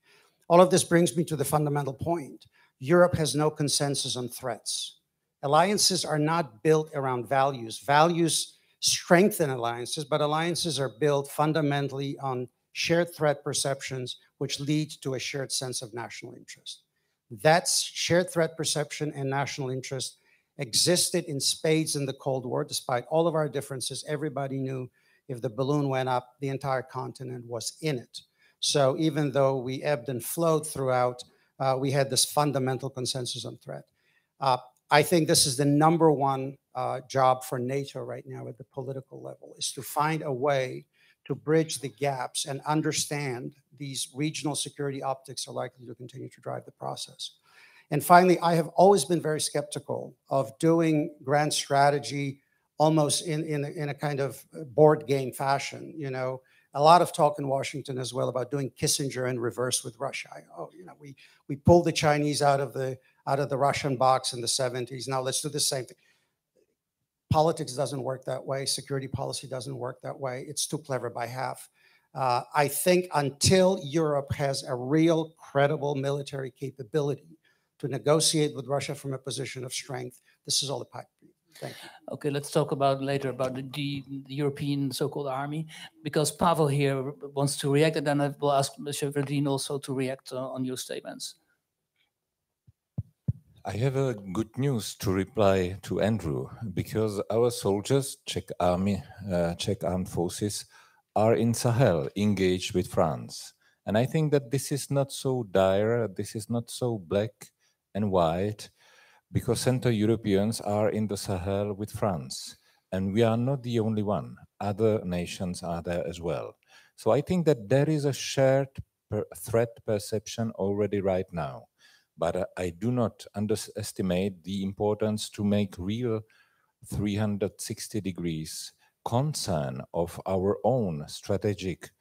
Speaker 6: All of this brings me to the fundamental point. Europe has no consensus on threats. Alliances are not built around values. Values strengthen alliances, but alliances are built fundamentally on shared threat perceptions, which lead to a shared sense of national interest. That shared threat perception and national interest existed in spades in the Cold War. Despite all of our differences, everybody knew if the balloon went up, the entire continent was in it. So even though we ebbed and flowed throughout, we had this fundamental consensus on threat. I think this is the number one job for NATO right now at the political level, is to find a way to bridge the gaps and understand these regional security optics are likely to continue to drive the process. And finally, I have always been very skeptical of doing grand strategy almost in a kind of board game fashion. You know, a lot of talk in Washington as well about doing Kissinger in reverse with Russia. We pulled the Chinese out of the Russian box in the 70s. Now let's do the same thing. Politics doesn't work that way. Security policy doesn't work that way. It's too clever by half. I think until Europe has a real credible military capability to negotiate with Russia from a position of strength, this is all a pipe dream. Thank you.
Speaker 3: Okay, let's talk about later about the European so-called army, because Pavel here wants to react, and then I will ask Mr. Védrine also to react on your statements.
Speaker 7: I have a good news to reply to Andrew, because our soldiers, Czech armed forces, are in Sahel, engaged with France. And I think that this is not so dire, this is not so black and white, because Central Europeans are in the Sahel with France. And we are not the only one. Other nations are there as well. So I think that there is a shared threat perception already right now. But I do not underestimate the importance to make real 360 degrees concern of our own strategic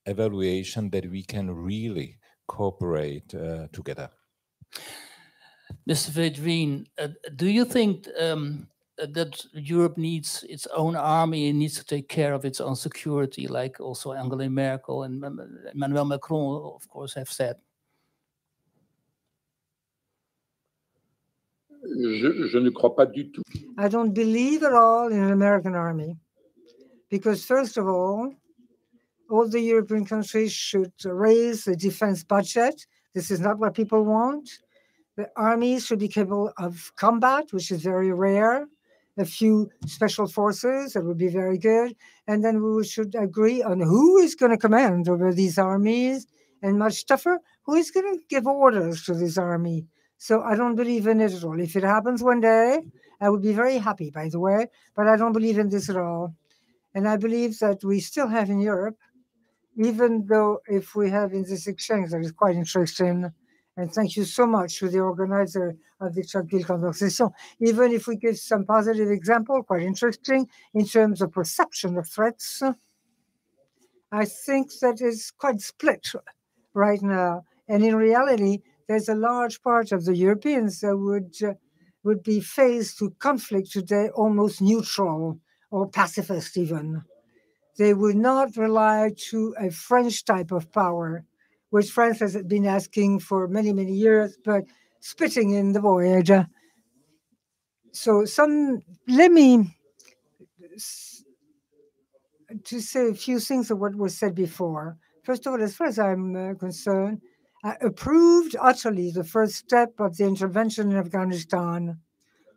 Speaker 7: evaluation that we can really cooperate together.
Speaker 3: Mr. Védrine, do you think that Europe needs its own army and needs to take care of its own security, like also Angela Merkel and Emmanuel Macron, of course, have said?
Speaker 9: Je ne crois pas du tout.
Speaker 8: I don't believe at all in an American army, because first of all the European countries should raise the defense budget. This is not what people want. The armies should be capable of combat, which is very rare. A few special forces, that would be very good. And then we should agree on who is going to command over these armies, and much tougher, who is going to give orders to this army. So I don't believe in it at all. If it happens one day, I would be very happy, by the way, but I don't believe in this at all. And I believe that we still have in Europe, even though if we have in this exchange that is quite interesting, and thank you so much to the organizer of the Czech conversation, even if we give some positive example, quite interesting, in terms of perception of threats, I think that is quite split right now. And in reality, there's a large part of the Europeans that would be faced to conflict today almost neutral or pacifist even. They would not rely to a French type of power, which France has been asking for many, many years, but spitting in the void. So let me to say a few things of what was said before. First of all, as far as I'm concerned, I approved utterly the first step of the intervention in Afghanistan.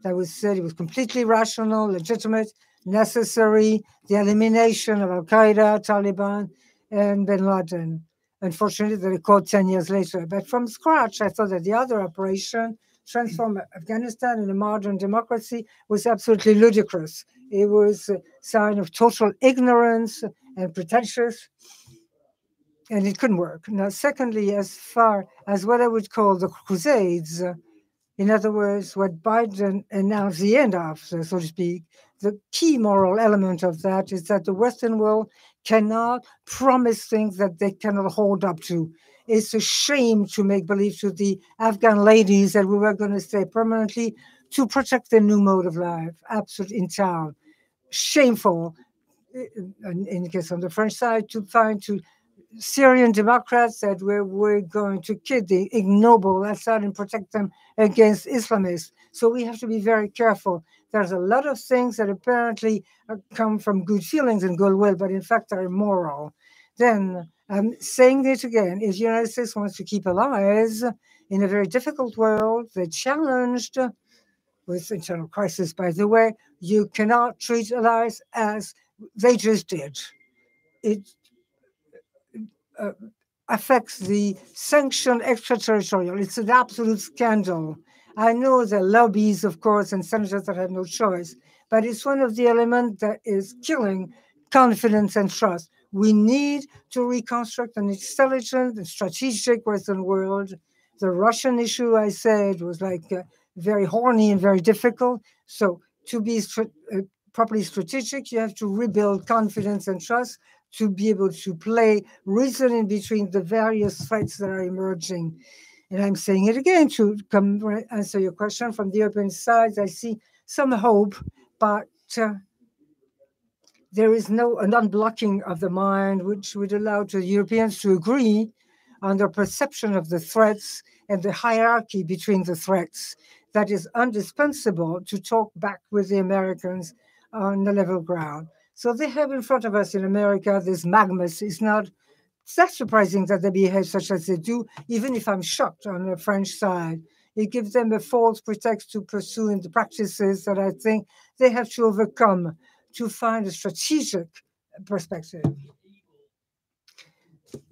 Speaker 8: That was said it was completely rational, legitimate, necessary, the elimination of Al-Qaeda, Taliban, and bin Laden. Unfortunately, they recalled 10 years later. But from scratch, I thought that the other operation, transform Afghanistan into a modern democracy, was absolutely ludicrous. It was a sign of total ignorance and pretentious, and it couldn't work. Now, secondly, as far as what I would call the Crusades, in other words, what Biden announced the end of, so to speak, the key moral element of that is that the Western world cannot promise things that they cannot hold up to. It's a shame to make believe to the Afghan ladies that we were going to stay permanently to protect their new mode of life, absolute in town. Shameful, in the case on the French side, to Syrian Democrats that we're going to kill the ignoble Assad and protect them against Islamists. So we have to be very careful. There's a lot of things that apparently come from good feelings and goodwill, but in fact are immoral. Then I'm saying it again, if the United States wants to keep allies in a very difficult world, they're challenged with internal crisis, by the way, you cannot treat allies as they just did. It affects the sanctioned extraterritorial. It's an absolute scandal. I know there are lobbies, of course, and senators that have no choice, but it's one of the elements that is killing confidence and trust. We need to reconstruct an intelligent and strategic Western world. The Russian issue, I said, was like very horny and very difficult. So to be properly strategic, you have to rebuild confidence and trust to be able to play reasoning between the various threats that are emerging. And I'm saying it again to answer your question from the European side. I see some hope, but there is an unblocking of the mind which would allow the Europeans to agree on their perception of the threats and the hierarchy between the threats. That is indispensable to talk back with the Americans on the level ground. So they have in front of us in America this magmas. It's not that surprising that they behave such as they do, even if I'm shocked on the French side. It gives them a false pretext to pursue in the practices that I think they have to overcome to find a strategic perspective.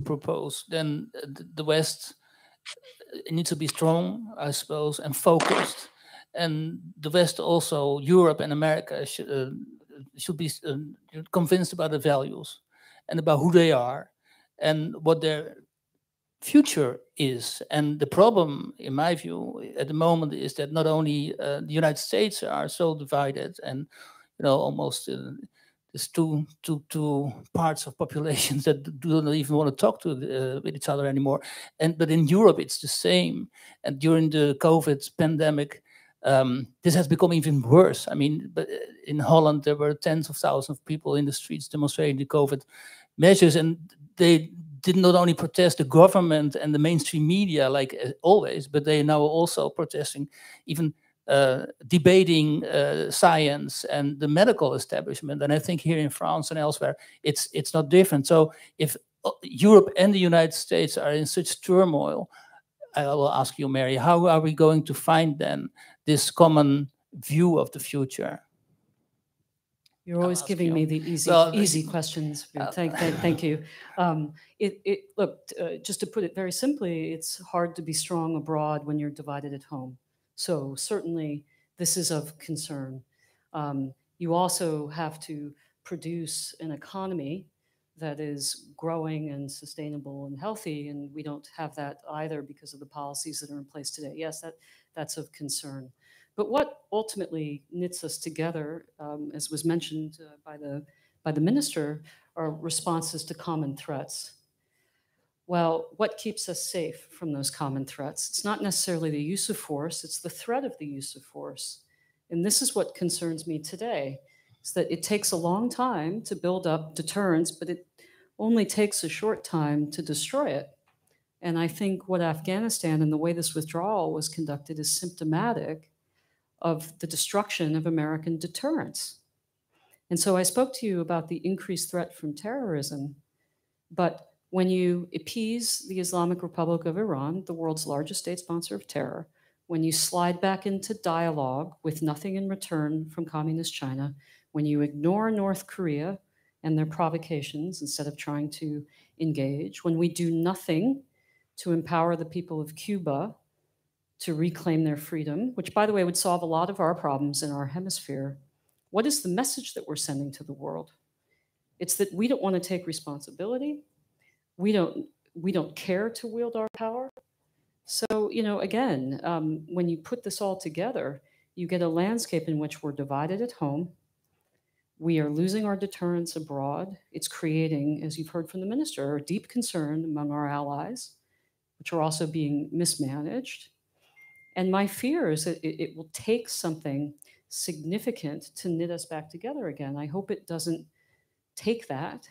Speaker 3: Propose, then the West needs to be strong, I suppose, and focused. And the West also, Europe and America, should be convinced about the values and about who they are and what their future is. And the problem, in my view, at the moment is that not only the United States are so divided and, you know, almost there's two parts of populations that do not even want to talk to with each other anymore. But in Europe, it's the same. And during the COVID pandemic, this has become even worse. I mean, but in Holland, there were tens of thousands of people in the streets demonstrating the COVID measures, and they did not only protest the government and the mainstream media like always, but they are now also protesting, even debating science and the medical establishment. And I think here in France and elsewhere, it's not different. So if Europe and the United States are in such turmoil, I will ask you, Mary, how are we going to find then this common view of the future?
Speaker 5: You're always giving me the easy questions. Thank you. Look, just to put it very simply, it's hard to be strong abroad when you're divided at home. So certainly this is of concern. You also have to produce an economy that is growing and sustainable and healthy, and we don't have that either because of the policies that are in place today. Yes, that's of concern. But what ultimately knits us together, as was mentioned by the minister, are responses to common threats. Well, what keeps us safe from those common threats? It's not necessarily the use of force, it's the threat of the use of force. And this is what concerns me today, is that it takes a long time to build up deterrence, but it only takes a short time to destroy it. And I think what Afghanistan and the way this withdrawal was conducted is symptomatic of the destruction of American deterrence. And so I spoke to you about the increased threat from terrorism, but when you appease the Islamic Republic of Iran, the world's largest state sponsor of terror, when you slide back into dialogue with nothing in return from communist China, when you ignore North Korea and their provocations instead of trying to engage, when we do nothing to empower the people of Cuba to reclaim their freedom, which, by the way, would solve a lot of our problems in our hemisphere, what is the message that we're sending to the world? It's that we don't want to take responsibility. We don't care to wield our power. So, you know, again, when you put this all together, you get a landscape in which we're divided at home. We are losing our deterrence abroad. It's creating, as you've heard from the minister, a deep concern among our allies, which are also being mismanaged. And my fear is that it will take something significant to knit us back together again. I hope it doesn't take that.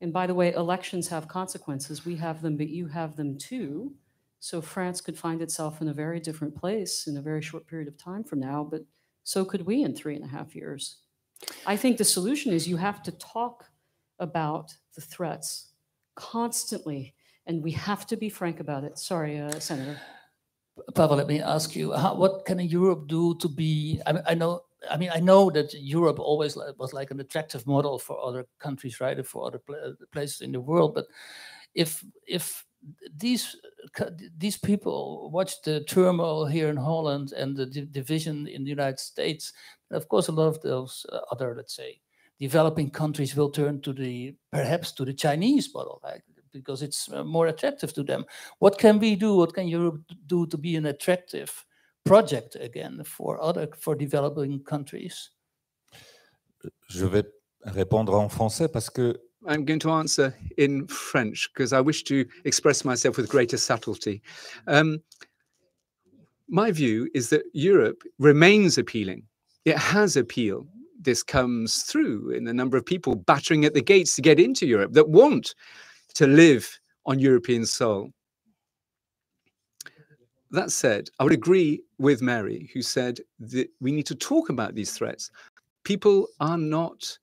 Speaker 5: And by the way, elections have consequences. We have them, but you have them too. So France could find itself in a very different place in a very short period of time from now, but so could we in 3.5 years. I think the solution is you have to talk about the threats constantly, and we have to be frank about it. Sorry, Senator.
Speaker 3: Pavel, let me ask you, what can Europe do to be, I know that Europe always was like an attractive model for other countries, right, for other places in the world, but if these people watch the turmoil here in Holland and the division in the United States, of course, a lot of those other, let's say, developing countries will turn to perhaps to the Chinese model, right? Because it's more attractive to them. What can we do? What can Europe do to be an attractive project again for developing countries?
Speaker 7: Je vais répondre en français parce que
Speaker 1: I'm going to answer in French because I wish to express myself with greater subtlety. My view is that Europe remains appealing. It has appeal. This comes through in the number of people battering at the gates to get into Europe that want to live on European soil. That said, I would agree with Mary, who said that we need to talk about these threats. People are not,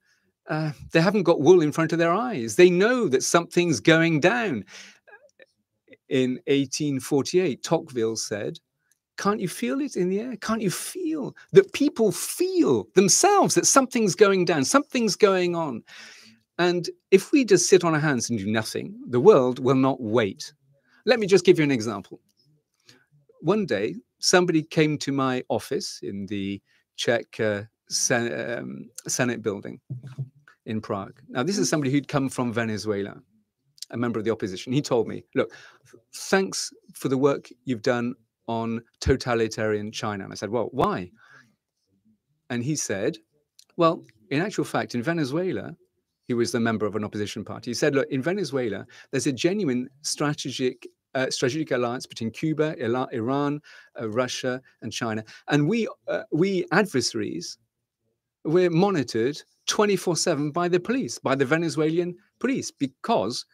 Speaker 1: they haven't got wool in front of their eyes. They know that something's going down. In 1848, Tocqueville said, can't you feel it in the air? Can't you feel that people feel themselves that something's going down, something's going on? And if we just sit on our hands and do nothing, the world will not wait. Let me just give you an example. One day, somebody came to my office in the Czech Senate building in Prague. Now, this is somebody who'd come from Venezuela, a member of the opposition. He told me, look, thanks for the work you've done on totalitarian China. And I said, well, why? And he said, well, in actual fact, in Venezuela, he was the member of an opposition party. He said, look, in Venezuela, there's a genuine strategic alliance between Cuba, Iran, Russia, and China. And we adversaries, we're monitored 24/7 by the police, by the Venezuelan police, because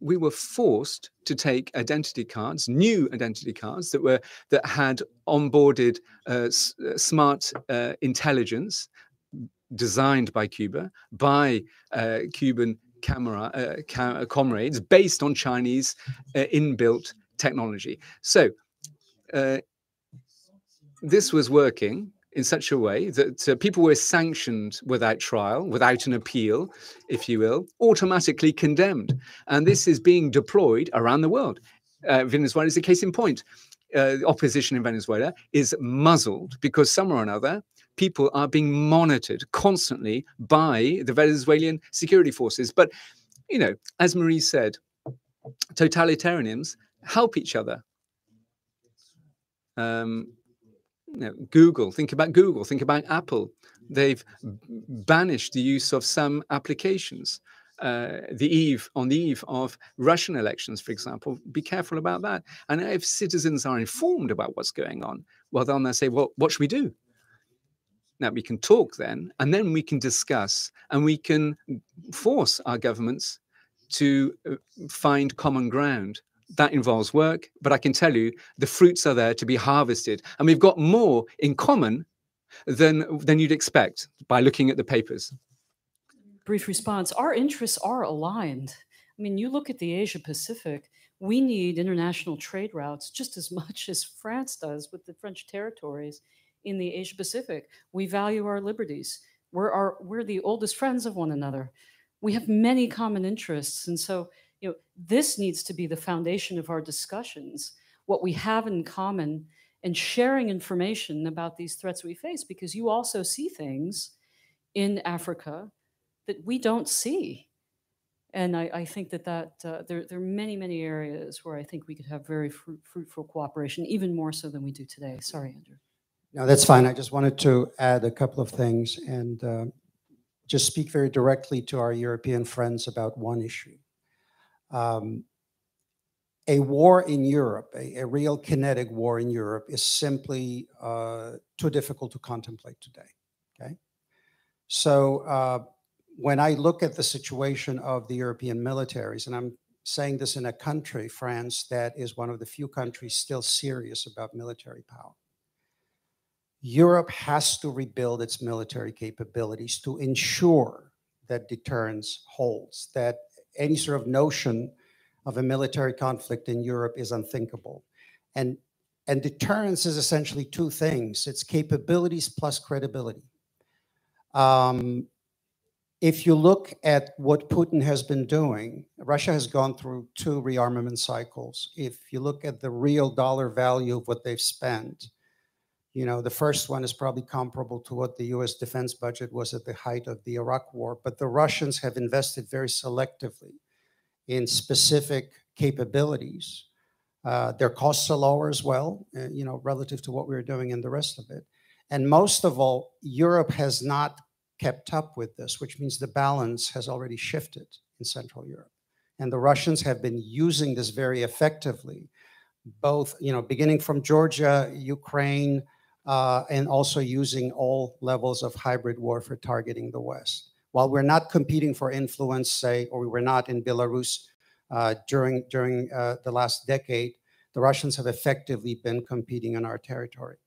Speaker 1: we were forced to take identity cards, new identity cards that had onboarded smart intelligence designed by Cuba, by Cuban comrades, based on Chinese inbuilt technology. So this was working in such a way that people were sanctioned without trial, without an appeal, if you will, automatically condemned. And this is being deployed around the world. Venezuela is a case in point. Opposition in Venezuela is muzzled because somehow or another, people are being monitored constantly by the Venezuelan security forces. But, you know, as Marie said, totalitarians help each other. Google, think about Apple. They've banished the use of some applications. On the eve of Russian elections, for example, be careful about that. And if citizens are informed about what's going on, well, then they'll say, well, what should we do? Now, we can talk then, and then we can discuss, and we can force our governments to find common ground. That involves work, but I can tell you the fruits are there to be harvested. And we've got more in common than you'd expect by looking at the papers.
Speaker 5: Brief response. Our interests are aligned. I mean, you look at the Asia Pacific, we need international trade routes just as much as France does with the French territories in the Asia Pacific. We value our liberties. We're the oldest friends of one another. We have many common interests. And so, you know, this needs to be the foundation of our discussions, what we have in common, and sharing information about these threats we face, because you also see things in Africa that we don't see. And I think that there are many, many areas where I think we could have very fruitful cooperation, even more so than we do today. Sorry, Andrew.
Speaker 6: No, that's fine. I just wanted to add a couple of things and just speak very directly to our European friends about one issue. A war in Europe, a real kinetic war in Europe, is simply too difficult to contemplate today. Okay, so when I look at the situation of the European militaries, and I'm saying this in a country, France, that is one of the few countries still serious about military power. Europe has to rebuild its military capabilities to ensure that deterrence holds, that any sort of notion of a military conflict in Europe is unthinkable. And deterrence is essentially two things. It's capabilities plus credibility. If you look at what Putin has been doing, Russia has gone through 2 rearmament cycles. If you look at the real dollar value of what they've spent, you know, the first one is probably comparable to what the US defense budget was at the height of the Iraq war, but the Russians have invested very selectively in specific capabilities. Their costs are lower as well, you know, relative to what we were doing in the rest of it. And most of all, Europe has not kept up with this, which means the balance has already shifted in Central Europe. And the Russians have been using this very effectively, both, you know, beginning from Georgia, Ukraine, and also using all levels of hybrid warfare targeting the West. While we're not competing for influence, say, or we were not in Belarus during the last decade, the Russians have effectively been competing in our territory.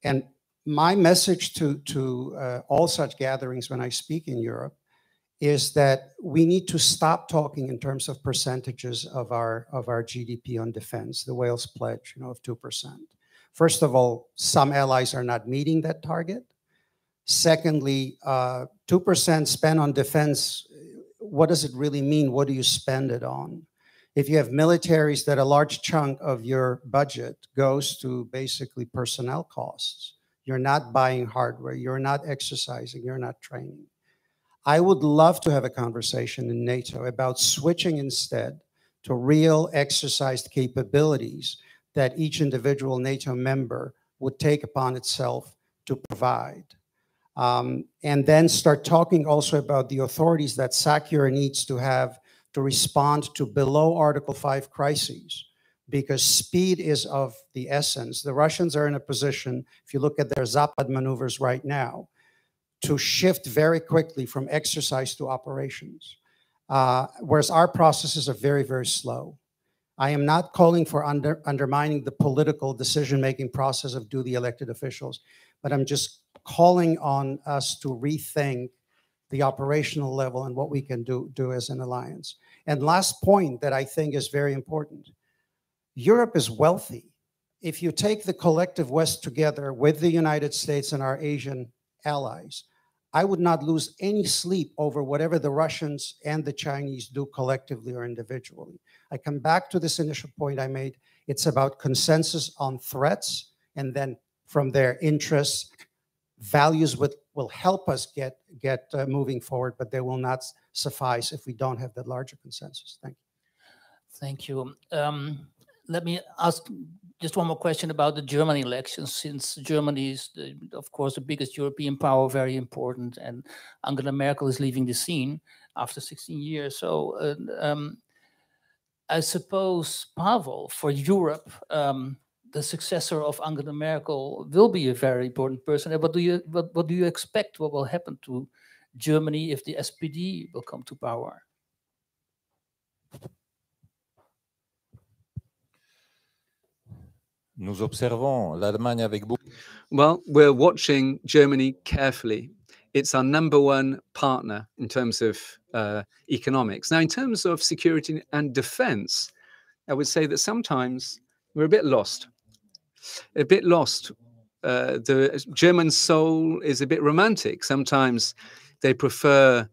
Speaker 6: And my message to all such gatherings when I speak in Europe is that we need to stop talking in terms of percentages of our GDP on defense, the Wales pledge, you know, of 2%. First of all, some allies are not meeting that target. Secondly, 2% spent on defense, what does it really mean? What do you spend it on? If you have militaries that a large chunk of your budget goes to basically personnel costs, you're not buying hardware, you're not exercising, you're not training. I would love to have a conversation in NATO about switching instead to real exercised capabilities that each individual NATO member would take upon itself to provide. And then start talking also about the authorities that SACEUR needs to have to respond to below Article 5 crises, because speed is of the essence. The Russians are in a position, if you look at their Zapad maneuvers right now, to shift very quickly from exercise to operations, whereas our processes are very, very slow. I am not calling for undermining the political decision-making process of duly elected officials, but I'm just calling on us to rethink the operational level and what we can do as an alliance. And last point that I think is very important. Europe is wealthy. If you take the collective West together with the United States and our Asian allies, I would not lose any sleep over whatever the Russians and the Chinese do collectively or individually. I come back to this initial point I made. It's about consensus on threats, and then from their interests, values will help us get moving forward, but they will not suffice if we don't have that larger consensus. Thank you.
Speaker 3: Thank you. Let me ask just one more question about the German elections, since Germany is, of course, the biggest European power, very important, and Angela Merkel is leaving the scene after 16 years. So I suppose, Pavel, for Europe, the successor of Angela Merkel will be a very important person. What do you expect? What will happen to Germany if the SPD will come to power?
Speaker 7: Nous observons l'Allemagne avec beaucoup.
Speaker 1: Well, we're watching Germany carefully. It's our #1 partner in terms of economics. Now, in terms of security and defense, I would say that sometimes we're a bit lost. The German soul is a bit romantic. Sometimes they prefer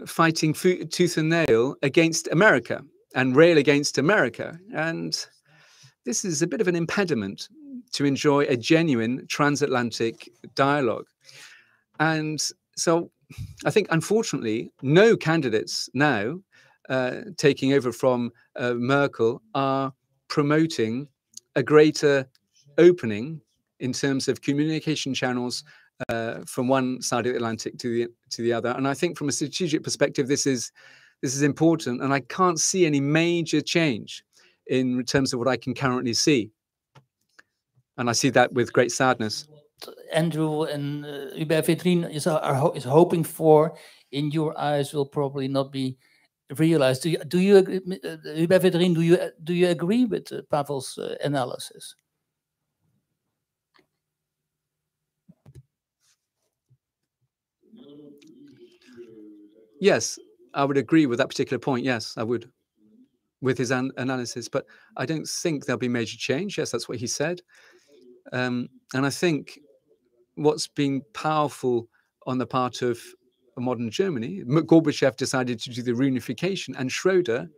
Speaker 1: fighting tooth and nail against America and rail against America. And this is a bit of an impediment to enjoy a genuine transatlantic dialogue. And so I think, unfortunately, no candidates now taking over from Merkel are promoting a greater opening in terms of communication channels from one side of the Atlantic to the other. And I think from a strategic perspective, this is important, and I can't see any major change in terms of what I can currently see. And I see that with great sadness.
Speaker 3: Andrew and Hubert Védrine is hoping for, in your eyes, will probably not be realized. Do you agree, Hubert Védrine? Do you agree with Pavel's analysis?
Speaker 1: Yes, I would agree with that particular point. Yes, I would, with his analysis. But I don't think there'll be major change. Yes, that's what he said. And I think what's been powerful on the part of modern Germany, Gorbachev decided to do the reunification, and Schroeder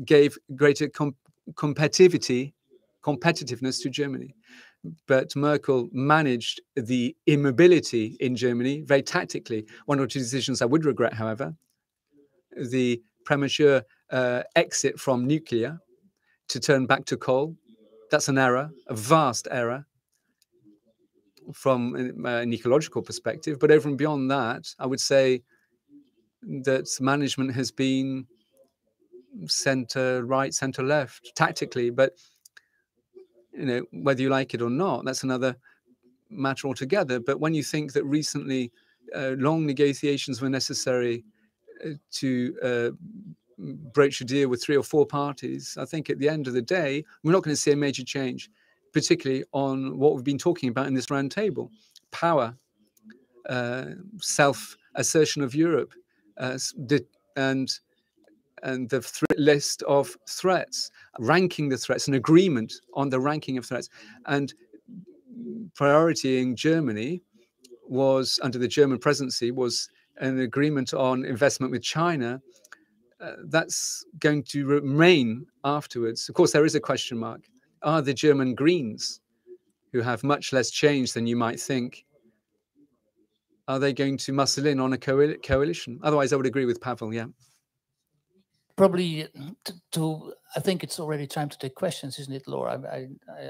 Speaker 1: gave greater competitiveness to Germany. But Merkel managed the immobility in Germany very tactically. One or two decisions I would regret, however: the premature exit from nuclear to turn back to coal. That's an error, a vast error from an ecological perspective. But over and beyond that, I would say that management has been center right, center left, tactically. But whether you like it or not, that's another matter altogether. But when you think that recently long negotiations were necessary to broach a deal with 3 or 4 parties, I think at the end of the day, we're not going to see a major change, particularly on what we've been talking about in this round table: power, self-assertion of Europe, and the list of threats, ranking the threats, an agreement on the ranking of threats. And priority in Germany was, under the German presidency, was an agreement on investment with China. That's going to remain afterwards. Of course, there is a question mark. Are the German Greens, who have much less change than you might think, are they going to muscle in on a coalition? Otherwise, I would agree with Pavel, yeah.
Speaker 3: Probably I think it's already time to take questions, isn't it, Laura? I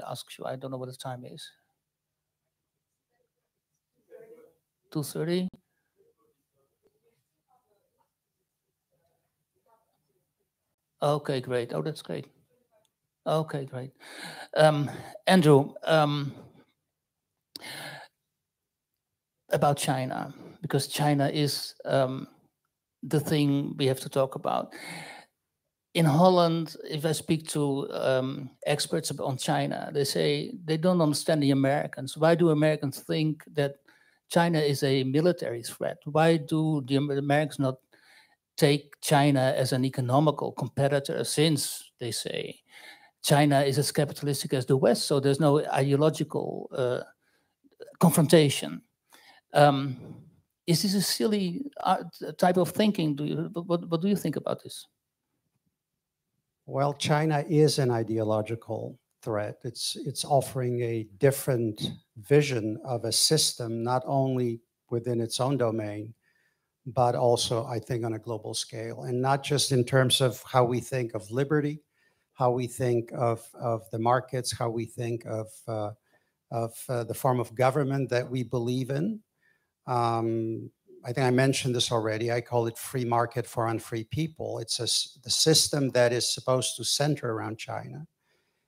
Speaker 3: asked you, I don't know what the time is. 2:30? Okay, great. Oh, that's great. Okay, great. Andrew, about China, because China is the thing we have to talk about. In Holland, if I speak to experts on China, they say they don't understand the Americans. Why do Americans think that China is a military threat? Why do the Americans not take China as an economical competitor, since they say China is as capitalistic as the West, so there's no ideological confrontation? Is this a silly type of thinking? What do you think about this?
Speaker 6: Well, China is an ideological threat. It's offering a different vision of a system, not only within its own domain, but also, I think, on a global scale, and not just in terms of how we think of liberty, how we think of the markets, how we think of the form of government that we believe in. I think I mentioned this already. I call it free market for unfree people. It's the system that is supposed to center around China.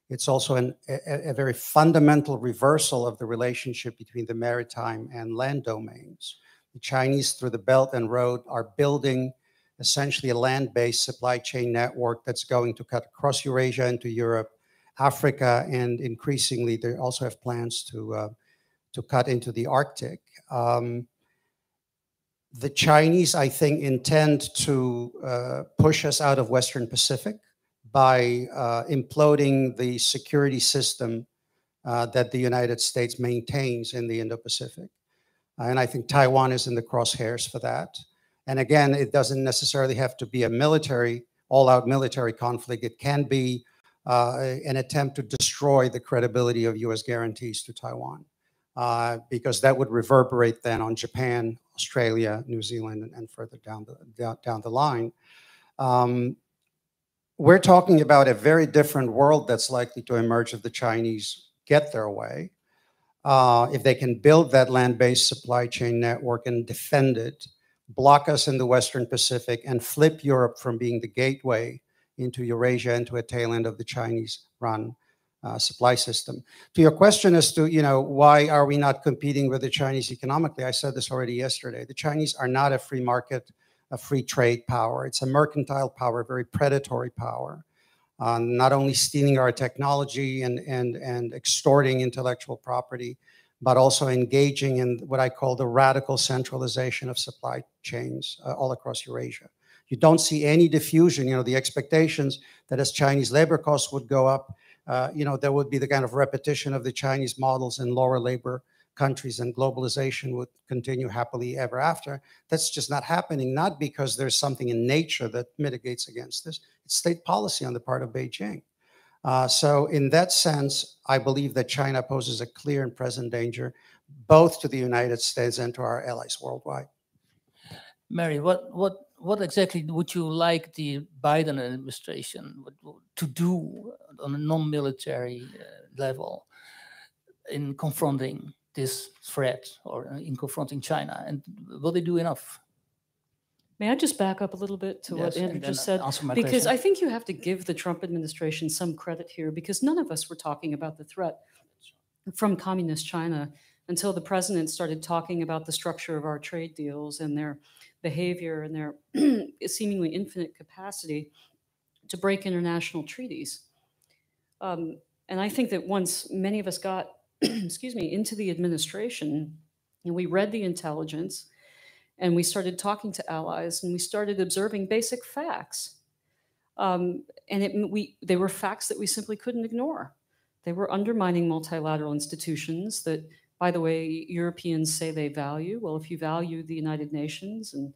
Speaker 6: It's also a very fundamental reversal of the relationship between the maritime and land domains. The Chinese, through the Belt and Road, are building essentially a land-based supply chain network that's going to cut across Eurasia into Europe, Africa, and increasingly they also have plans to cut into the Arctic. The Chinese, I think, intend to push us out of Western Pacific by imploding the security system that the United States maintains in the Indo-Pacific. And I think Taiwan is in the crosshairs for that. And again, it doesn't necessarily have to be a military, all-out military conflict. It can be an attempt to destroy the credibility of US guarantees to Taiwan, because that would reverberate then on Japan, Australia, New Zealand, and further down the line. We're talking about a very different world that's likely to emerge if the Chinese get their way. If they can build that land-based supply chain network and defend it, block us in the Western Pacific, and flip Europe from being the gateway into Eurasia, into a tail end of the Chinese run, supply system. To your question as to, why are we not competing with the Chinese economically? I said this already yesterday. The Chinese are not a free market, a free trade power. It's a mercantile power, a very predatory power, not only stealing our technology and extorting intellectual property, but also engaging in what I call the radical centralization of supply chains all across Eurasia. You don't see any diffusion. The expectations that as Chinese labor costs would go up, there would be the kind of repetition of the Chinese models in lower labor countries, and globalization would continue happily ever after. That's just not happening, not because there's something in nature that mitigates against this. It's state policy on the part of Beijing. So in that sense, I believe that China poses a clear and present danger, both to the United States and to our allies worldwide.
Speaker 3: Mary, what exactly would you like the Biden administration to do on a non-military level in confronting this threat or in confronting China? And will they do enough?
Speaker 5: May I just back up a little bit to what Andrew just said? Because I think you have to give the Trump administration some credit here, because none of us were talking about the threat from communist China until the president started talking about the structure of our trade deals and their behavior and their seemingly infinite capacity to break international treaties. And I think that once many of us got, excuse me, into the administration, and we read the intelligence, and we started talking to allies, and we started observing basic facts. They were facts that we simply couldn't ignore. They were undermining multilateral institutions that, by the way, Europeans say they value. Well, if you value the United Nations and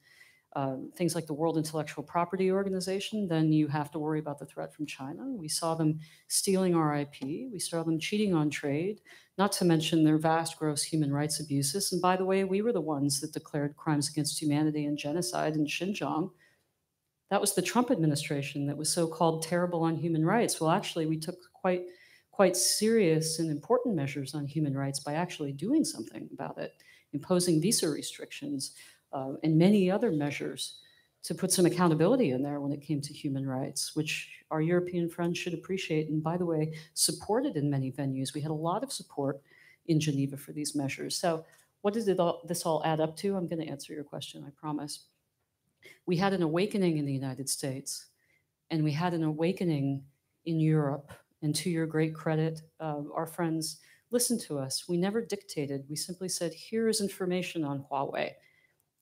Speaker 5: things like the World Intellectual Property Organization, then you have to worry about the threat from China. We saw them stealing our IP. We saw them cheating on trade, not to mention their vast, gross human rights abuses. And by the way, we were the ones that declared crimes against humanity and genocide in Xinjiang. That was the Trump administration that was so-called terrible on human rights. Well, actually, we took quite serious and important measures on human rights by actually doing something about it, imposing visa restrictions, and many other measures to put some accountability in there when it came to human rights, which our European friends should appreciate. And by the way, supported in many venues. We had a lot of support in Geneva for these measures. So what does this all add up to? I'm going to answer your question, I promise. We had an awakening in the United States, and we had an awakening in Europe. And to your great credit, our friends listened to us. We never dictated. We simply said, here is information on Huawei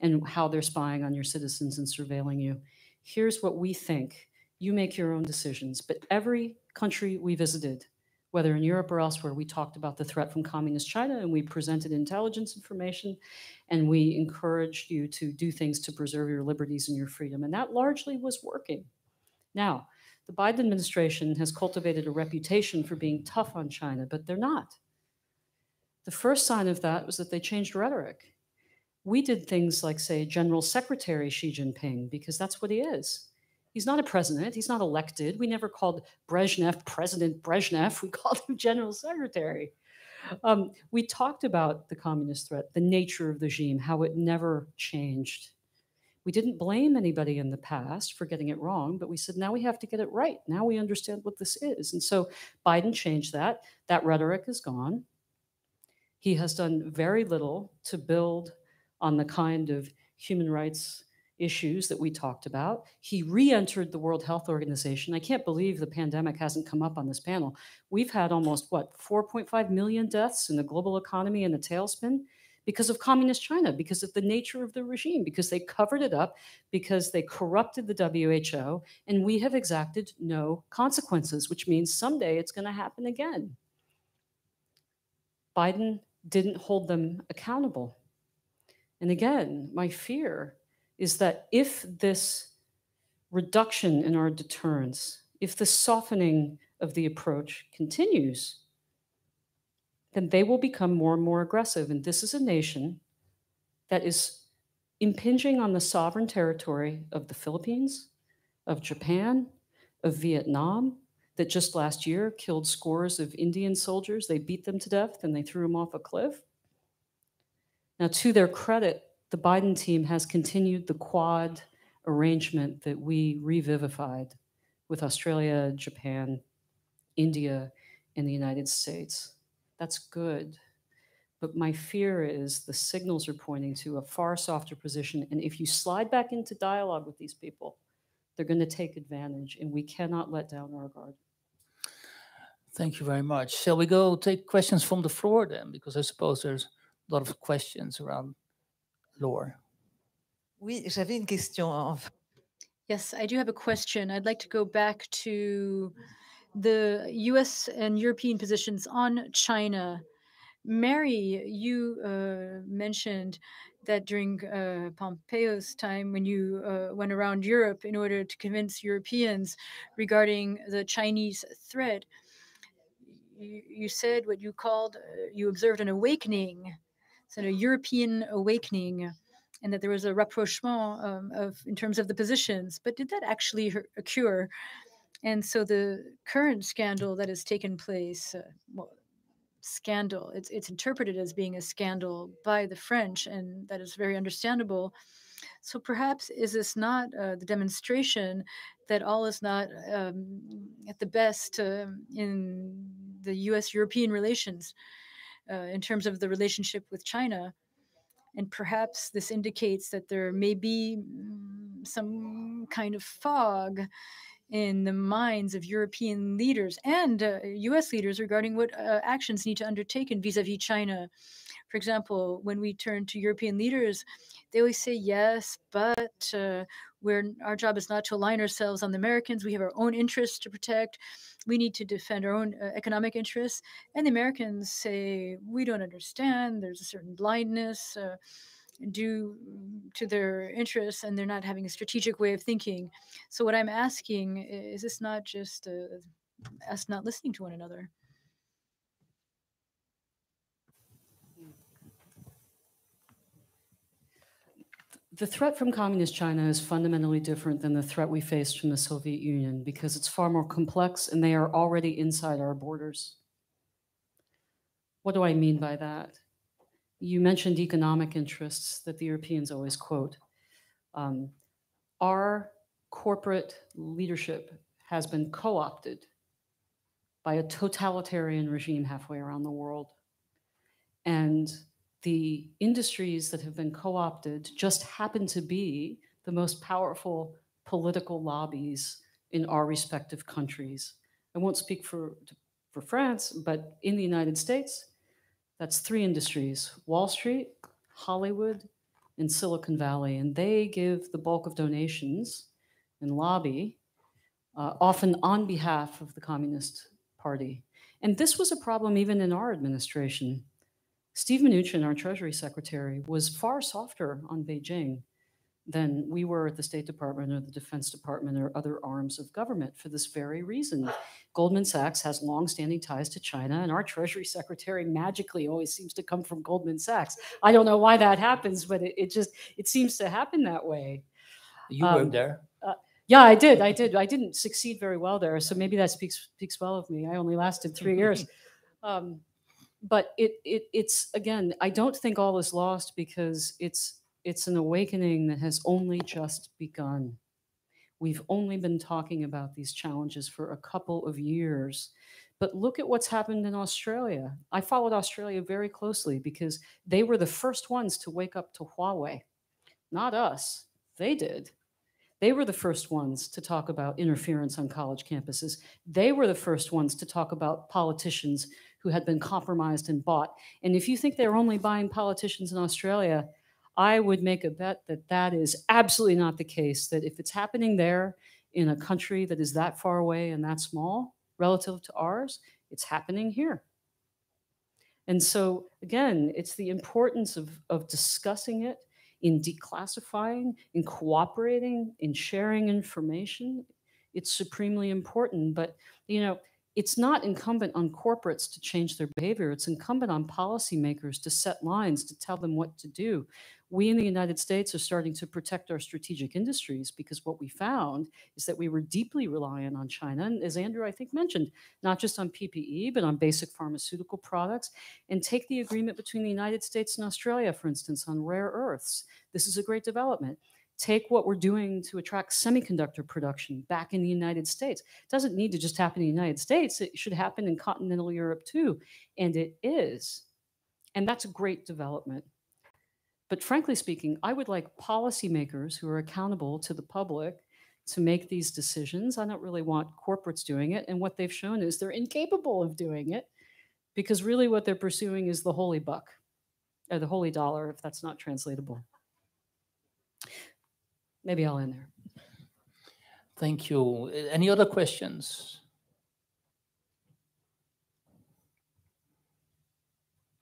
Speaker 5: and how they're spying on your citizens and surveilling you. Here's what we think. You make your own decisions. But every country we visited, whether in Europe or elsewhere, we talked about the threat from communist China, and we presented intelligence information, and we encouraged you to do things to preserve your liberties and your freedom. And that largely was working. Now, the Biden administration has cultivated a reputation for being tough on China, but they're not. The first sign of that was that they changed rhetoric. We did things like, say, General Secretary Xi Jinping, because that's what he is. He's not a president. He's not elected. We never called Brezhnev President Brezhnev. We called him General Secretary. We talked about the communist threat, the nature of the regime, how it never changed. We didn't blame anybody in the past for getting it wrong, but we said, now we have to get it right. Now we understand what this is. And so Biden changed that. That rhetoric is gone. He has done very little to build on the kind of human rights issues that we talked about. He re-entered the World Health Organization. I can't believe the pandemic hasn't come up on this panel. We've had almost, 4.5 million deaths in the global economy in a tailspin because of communist China, because of the nature of the regime, because they covered it up, because they corrupted the WHO, and we have exacted no consequences, which means someday it's going to happen again. Biden didn't hold them accountable. And again, my fear is that if this reduction in our deterrence, if the softening of the approach continues, then they will become more and more aggressive. And this is a nation that is impinging on the sovereign territory of the Philippines, of Japan, of Vietnam, that just last year killed scores of Indian soldiers. They beat them to death and they threw them off a cliff. Now, to their credit, the Biden team has continued the Quad arrangement that we revivified with Australia, Japan, India, in the United States. That's good. But my fear is the signals are pointing to a far softer position. And if you slide back into dialogue with these people, they're going to take advantage, and we cannot let down our guard.
Speaker 3: Thank you very much. Shall we go take questions from the floor then? Because I suppose there's a lot of questions around Laure.
Speaker 2: Oui, j'avais une question.
Speaker 4: Yes, I do have a question. I'd like to go back to the US and European positions on China. Mary, you mentioned that during Pompeo's time, when you went around Europe in order to convince Europeans regarding the Chinese threat, you said what you called, you observed an awakening, so a European awakening, and that there was a rapprochement in terms of the positions. But did that actually occur? And so the current scandal that has taken place, scandal, it's interpreted as being a scandal by the French, and that is very understandable. So perhaps is this not the demonstration that all is not at the best in the US-European relations in terms of the relationship with China? And perhaps this indicates that there may be some kind of fog in the minds of European leaders and US leaders regarding what actions need to undertake vis-a-vis China. For example, when we turn to European leaders, they always say, yes, but our job is not to align ourselves on the Americans. We have our own interests to protect. We need to defend our own economic interests. And the Americans say, we don't understand. There's a certain blindness due to their interests, and they're not having a strategic way of thinking. So what I'm asking is this not just us not listening to one another?
Speaker 5: The threat from communist China is fundamentally different than the threat we faced from the Soviet Union because it's far more complex and they are already inside our borders. What do I mean by that? You mentioned economic interests that the Europeans always quote. Our corporate leadership has been co-opted by a totalitarian regime halfway around the world. And the industries that have been co-opted just happen to be the most powerful political lobbies in our respective countries. I won't speak for France, but in the United States, that's 3 industries: Wall Street, Hollywood, and Silicon Valley. And they give the bulk of donations and lobby, often on behalf of the Communist Party. And this was a problem even in our administration. Steve Mnuchin, our Treasury Secretary, was far softer on Beijing than we were at the State Department or the Defense Department or other arms of government for this very reason. Goldman Sachs has long-standing ties to China, and our Treasury Secretary magically always seems to come from Goldman Sachs. I don't know why that happens, but it seems to happen that way.
Speaker 3: You worked there.
Speaker 5: Yeah, I did. I didn't succeed very well there, so maybe that speaks well of me. I only lasted 3 years. But it's again, I don't think all is lost because it's an awakening that has only just begun. We've only been talking about these challenges for a couple of years. But look at what's happened in Australia. I followed Australia very closely because they were the first ones to wake up to Huawei. Not us. They did. They were the first ones to talk about interference on college campuses. They were the first ones to talk about politicians who had been compromised and bought. And if you think they're only buying politicians in Australia, I would make a bet that that is absolutely not the case, that if it's happening there in a country that is that far away and that small relative to ours, it's happening here. And so, again, it's the importance of discussing it, in declassifying, in cooperating, in sharing information. It's supremely important. But, you know, it's not incumbent on corporates to change their behavior. It's incumbent on policymakers to set lines, to tell them what to do. We in the United States are starting to protect our strategic industries because what we found is that we were deeply reliant on China. And as Andrew, I think, mentioned, not just on PPE, but on basic pharmaceutical products. And take the agreement between the United States and Australia, for instance, on rare earths. This is a great development. Take what we're doing to attract semiconductor production back in the United States. It doesn't need to just happen in the United States. It should happen in continental Europe too. And it is. And that's a great development. But frankly speaking, I would like policymakers who are accountable to the public to make these decisions. I don't really want corporates doing it. And what they've shown is they're incapable of doing it, because really what they're pursuing is the holy buck, or the holy dollar, if that's not translatable. Maybe I'll end there.
Speaker 3: Thank you. Any other questions?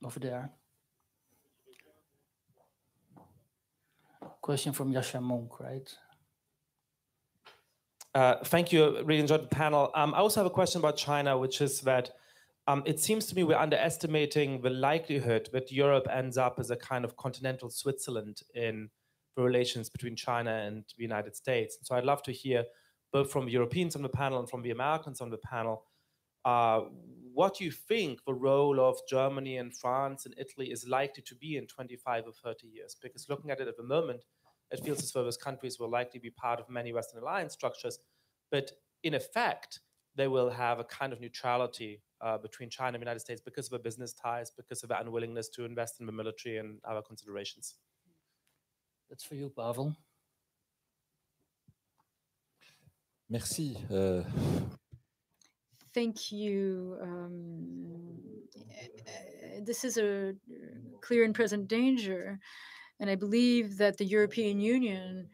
Speaker 3: Over there. Question from Yasha Monk, right?
Speaker 10: Thank you. Really enjoyed the panel. I also have a question about China, which is that it seems to me we're underestimating the likelihood that Europe ends up as a kind of continental Switzerland in the relations between China and the United States. So I'd love to hear, both from the Europeans on the panel and from the Americans on the panel, what you think the role of Germany and France and Italy is likely to be in 25 or 30 years. Because looking at it at the moment, it feels as though those countries will likely be part of many Western alliance structures, but in effect, they will have a kind of neutrality between China and the United States because of their business ties, because of their unwillingness to invest in the military and other considerations.
Speaker 3: That's for you, Pavel.
Speaker 7: Merci.
Speaker 4: Thank you. This is a clear and present danger. And I believe that the European Union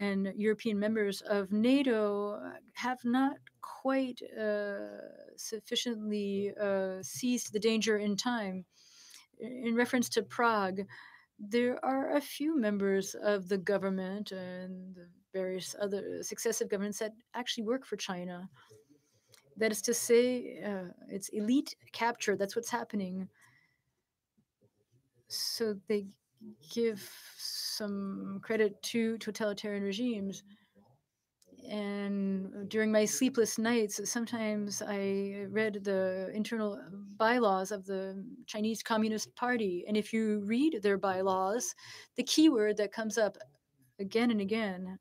Speaker 4: and European members of NATO have not quite sufficiently seized the danger in time. In reference to Prague, there are a few members of the government and the various other successive governments that actually work for China. That is to say, it's elite capture. That's what's happening. So they give some credit to totalitarian regimes. And during my sleepless nights, sometimes I read the internal bylaws of the Chinese Communist Party. And if you read their bylaws, the keyword that comes up again and again,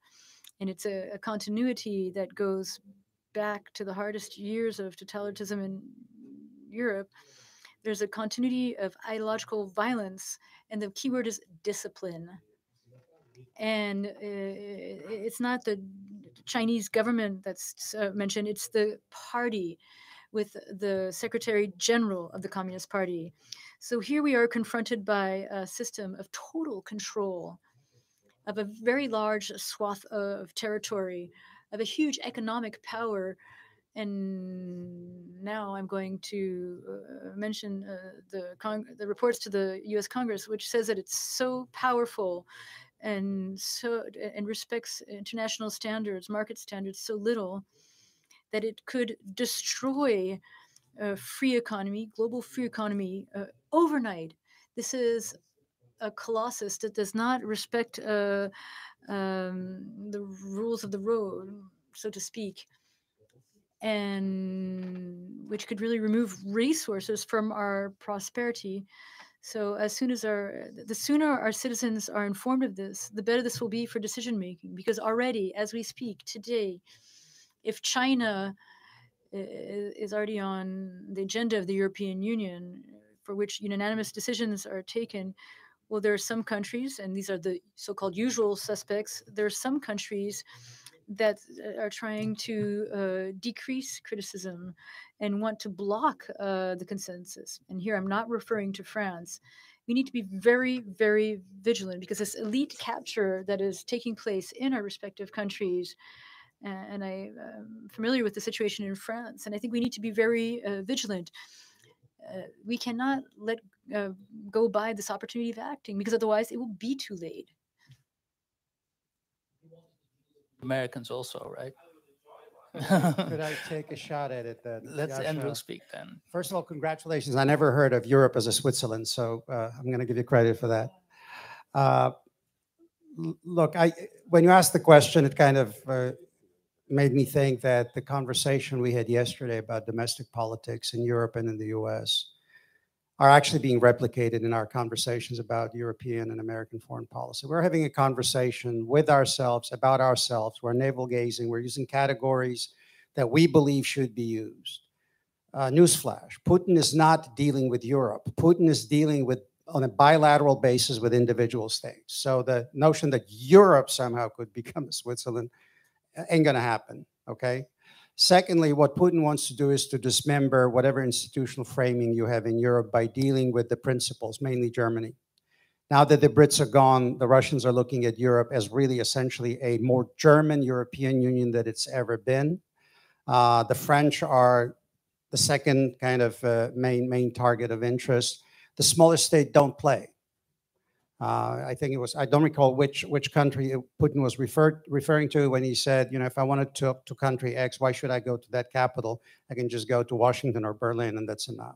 Speaker 4: and it's a continuity that goes back to the hardest years of totalitarianism in Europe, there's a continuity of ideological violence, and the keyword is discipline. And it's not the Chinese government that's mentioned, it's the party with the Secretary General of the Communist Party. So here we are confronted by a system of total control of a very large swath of territory, of a huge economic power. And now I'm going to mention the reports to the U.S. Congress, which says that it's so powerful and respects international standards, market standards so little that it could destroy free economy, global free economy overnight. This is a colossus that does not respect the rules of the road, so to speak, and which could really remove resources from our prosperity. So as soon as the sooner our citizens are informed of this, the better this will be for decision making. Because already, as we speak today, if China is already on the agenda of the European Union, for which unanimous decisions are taken, well, there are some countries, and these are the so-called usual suspects, there are some countries that are trying to decrease criticism and want to block the consensus. And here I'm not referring to France. We need to be very, very vigilant because this elite capture that is taking place in our respective countries, and I'm familiar with the situation in France, and I think we need to be very vigilant. We cannot let go by this opportunity of acting, because otherwise it will be too late.
Speaker 3: Americans also, right?
Speaker 6: Could I take a shot at it then?
Speaker 3: Let's
Speaker 6: Yasha?
Speaker 3: Andrew speak then.
Speaker 6: First of all, congratulations. I never heard of Europe as a Switzerland, so I'm going to give you credit for that. Look, when you asked the question, it kind of made me think that the conversation we had yesterday about domestic politics in Europe and in the US, are actually being replicated in our conversations about European and American foreign policy. We're having a conversation with ourselves, about ourselves. We're navel gazing. We're using categories that we believe should be used. Newsflash, Putin is not dealing with Europe. Putin is dealing with, on a bilateral basis, with individual states. So the notion that Europe somehow could become a Switzerland ain't gonna happen, okay? Secondly, what Putin wants to do is to dismember whatever institutional framing you have in Europe by dealing with the principles, mainly Germany. Now that the Brits are gone, the Russians are looking at Europe as really essentially a more German European Union than it's ever been. The French are the second kind of main target of interest. The smaller states don't play. I think it was, I don't recall which country Putin was referring to when he said, you know, if I wanted to country X, why should I go to that capital? I can just go to Washington or Berlin and that's enough.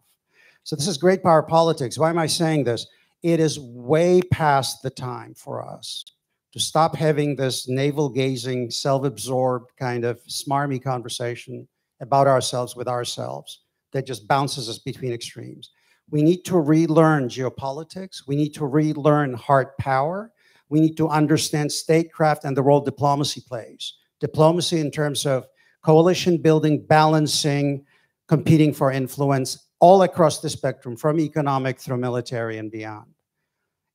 Speaker 6: So this is great power politics. Why am I saying this? It is way past the time for us to stop having this navel-gazing, self-absorbed kind of smarmy conversation about ourselves with ourselves that just bounces us between extremes. We need to relearn geopolitics. We need to relearn hard power. We need to understand statecraft and the role diplomacy plays. Diplomacy in terms of coalition building, balancing, competing for influence, all across the spectrum, from economic through military and beyond.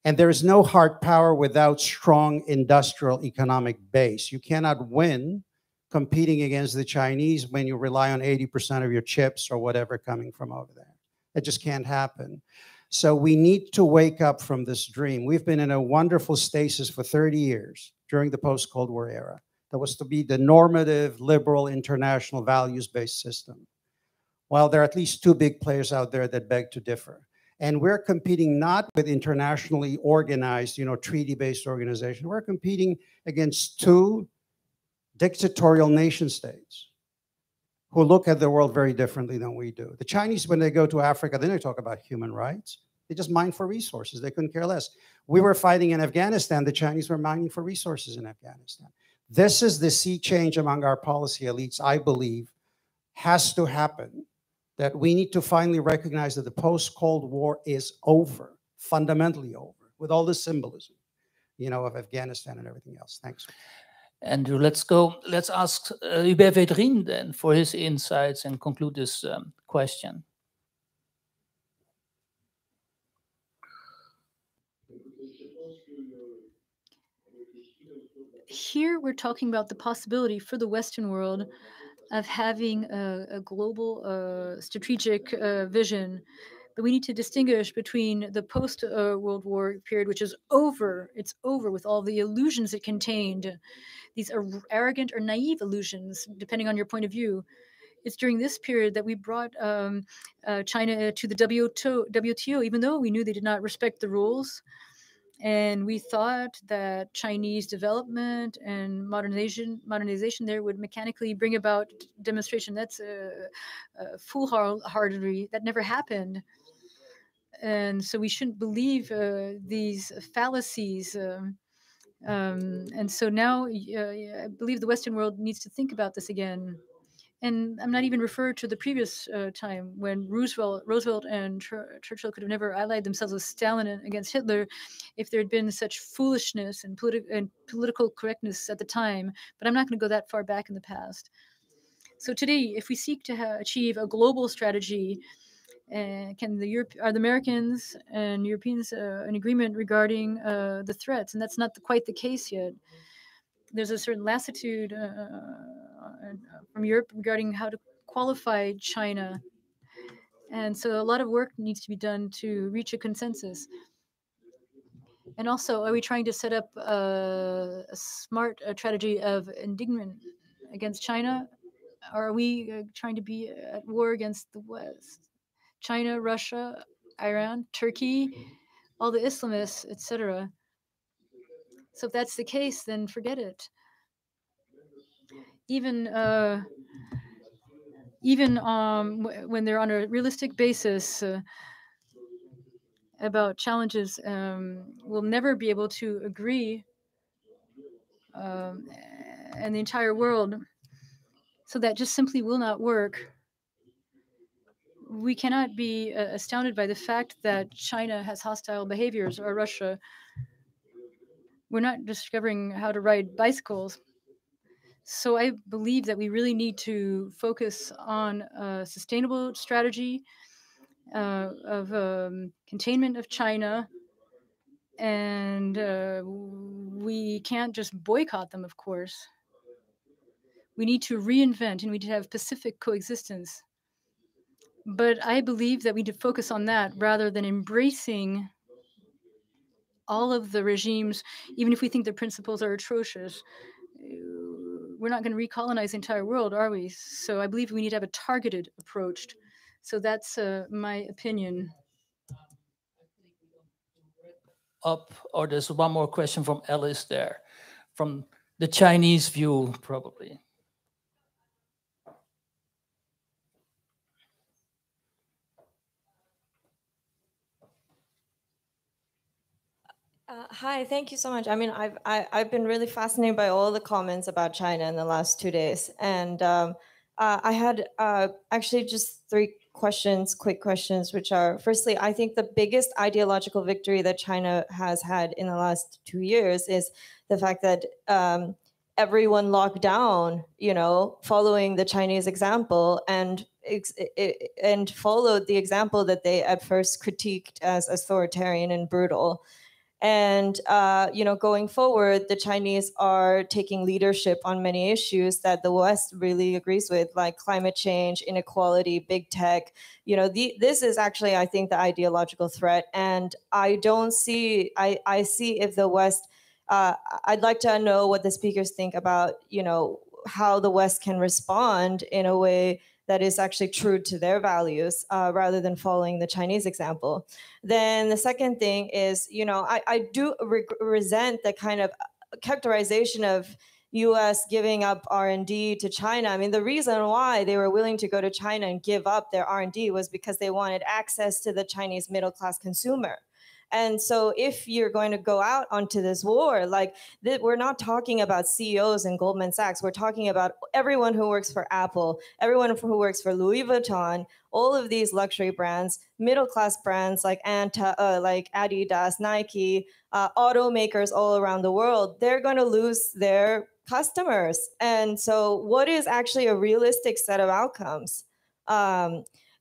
Speaker 6: And there is no hard power without strong industrial economic base. You cannot win competing against the Chinese when you rely on 80% of your chips or whatever coming from over there. It just can't happen. So we need to wake up from this dream. We've been in a wonderful stasis for 30 years during the post-Cold War era. That was to be the normative, liberal, international, values-based system. Well, there are at least two big players out there that beg to differ. And we're competing not with internationally organized, you know, treaty-based organizations. We're competing against two dictatorial nation states who look at the world very differently than we do. The Chinese, when they go to Africa, they don't talk about human rights. They just mine for resources. They couldn't care less. We were fighting in Afghanistan. The Chinese were mining for resources in Afghanistan. This is the sea change among our policy elites, I believe, has to happen. That we need to finally recognize that the post-Cold War is over, fundamentally over, with all the symbolism, you know, of Afghanistan and everything else. Thanks.
Speaker 3: Andrew, let's ask Hubert Védrine then for his insights and conclude this question.
Speaker 4: Here we're talking about the possibility for the Western world of having a global strategic vision. But we need to distinguish between the post-World War period, which is over. It's over with all the illusions it contained. These are arrogant or naive illusions, depending on your point of view. It's during this period that we brought China to the WTO, even though we knew they did not respect the rules. And we thought that Chinese development and modernization there would mechanically bring about demonstration. That's a foolhardy. That never happened. And so we shouldn't believe these fallacies. And so now I believe the Western world needs to think about this again. And I'm not even referred to the previous time when Roosevelt and Churchill could have never allied themselves with Stalin against Hitler if there had been such foolishness and political correctness at the time. But I'm not going to go that far back in the past. So today, if we seek to achieve a global strategy, are the Americans and Europeans in agreement regarding the threats? And that's not quite the case yet. There's a certain lassitude from Europe regarding how to qualify China. And so a lot of work needs to be done to reach a consensus. And also, are we trying to set up a smart strategy of indignation against China? Or are we trying to be at war against the West? China, Russia, Iran, Turkey, all the Islamists, etc. So if that's the case, then forget it. Even when they're on a realistic basis about challenges, we'll never be able to agree in the entire world. So that just simply will not work. we cannot be astounded by the fact that China has hostile behaviors or Russia. We're not discovering how to ride bicycles. So I believe that we really need to focus on a sustainable strategy of containment of China. And we can't just boycott them, of course. We need to reinvent and we need to have pacific coexistence. But I believe that we need to focus on that rather than embracing all of the regimes, even if we think their principles are atrocious. We're not going to recolonize the entire world, are we? So I believe we need to have a targeted approach. So that's my opinion.
Speaker 3: Up, or there's one more question from Alice there, from the Chinese view, probably.
Speaker 11: Hi, thank you so much. I mean, I've been really fascinated by all the comments about China in the last 2 days, and I had actually just 3 questions, quick questions, which are: firstly, I think the biggest ideological victory that China has had in the last 2 years is the fact that everyone locked down, you know, following the Chinese example, and followed the example that they at first critiqued as authoritarian and brutal. And, you know, going forward, the Chinese are taking leadership on many issues that the West really agrees with, like climate change, inequality, big tech. You know, this is actually, I think, the ideological threat. And I don't see, I see if the West, I'd like to know what the speakers think about, you know, how the West can respond in a way that is actually true to their values, rather than following the Chinese example. Then the second thing is, you know, I do resent the kind of characterization of US giving up R&D to China. I mean, the reason why they were willing to go to China and give up their R&D was because they wanted access to the Chinese middle-class consumer. And so if you're going to go out onto this war, like we're not talking about CEOs and Goldman Sachs. We're talking about everyone who works for Apple, everyone who works for Louis Vuitton, all of these luxury brands, middle-class brands like Adidas, Nike, automakers all around the world. They're going to lose their customers. And so what is actually a realistic set of outcomes?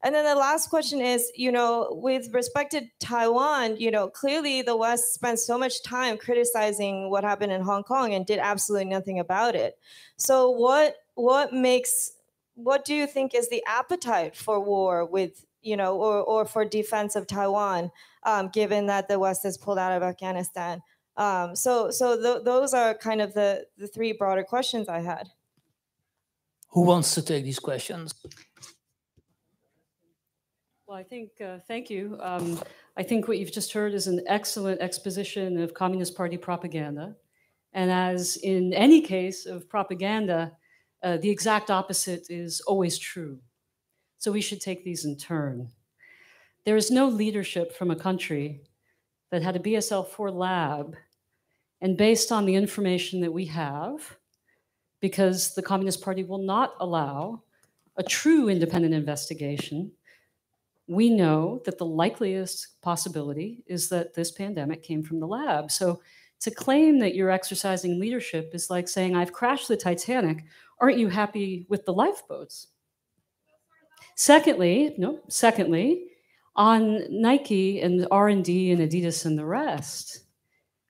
Speaker 11: And then the last question is, you know, with respect to Taiwan, you know, clearly the West spent so much time criticizing what happened in Hong Kong and did absolutely nothing about it. So what do you think is the appetite for war with, you know, or for defense of Taiwan, given that the West has pulled out of Afghanistan? Those are kind of the 3 broader questions I had.
Speaker 3: Who wants to take these questions?
Speaker 5: Well, I think, thank you. I think what you've just heard is an excellent exposition of Communist Party propaganda. And as in any case of propaganda, the exact opposite is always true. So we should take these in turn. There is no leadership from a country that had a BSL-4 lab, and based on the information that we have, because the Communist Party will not allow a true independent investigation, we know that the likeliest possibility is that this pandemic came from the lab. So to claim that you're exercising leadership is like saying, I've crashed the Titanic. Aren't you happy with the lifeboats? Secondly, on Nike and R&D and Adidas and the rest,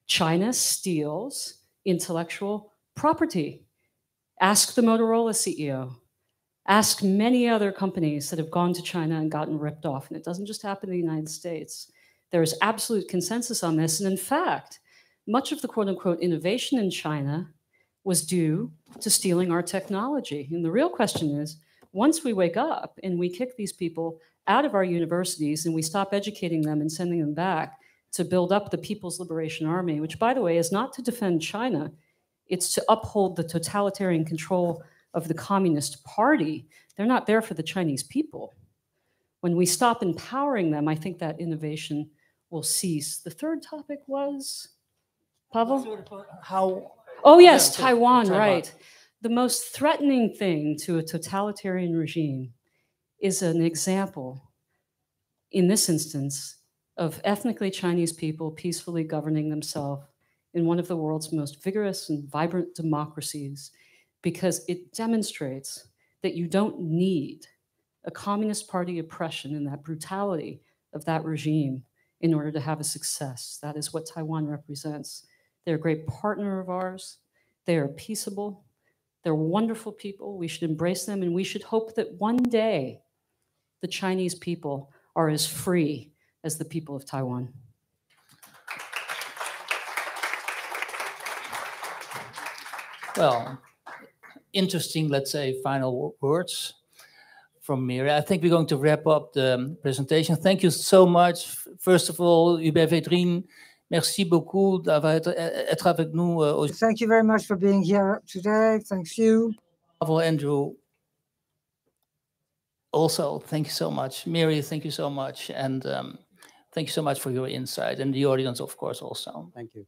Speaker 5: China steals intellectual property. Ask the Motorola CEO. Ask many other companies that have gone to China and gotten ripped off. And it doesn't just happen in the United States. There is absolute consensus on this. And in fact, much of the quote unquote innovation in China was due to stealing our technology. And the real question is, once we wake up and we kick these people out of our universities and we stop educating them and sending them back to build up the People's Liberation Army, which by the way is not to defend China, it's to uphold the totalitarian control of the Communist Party. They're not there for the Chinese people. When we stop empowering them, I think that innovation will cease. The third topic was, Pavel?
Speaker 3: How?
Speaker 5: Oh yes, Taiwan, right. The most threatening thing to a totalitarian regime is an example in this instance, of ethnically Chinese people peacefully governing themselves in one of the world's most vigorous and vibrant democracies, because it demonstrates that you don't need a Communist Party oppression and that brutality of that regime in order to have a success. That is what Taiwan represents. They're a great partner of ours. They are peaceable. They're wonderful people. We should embrace them, and we should hope that one day the Chinese people are as free as the people of Taiwan.
Speaker 3: Well, interesting, let's say, final words from Miri. I think we're going to wrap up the presentation. Thank you so much. First of all, Hubert, Védrine, merci beaucoup d'être avec nous.
Speaker 8: Thank you very much for being here today. Thanks you.
Speaker 3: Pavel, Andrew, also, thank you so much. Miri, thank you so much. And thank you so much for your insight. And the audience, of course, also.
Speaker 6: Thank you.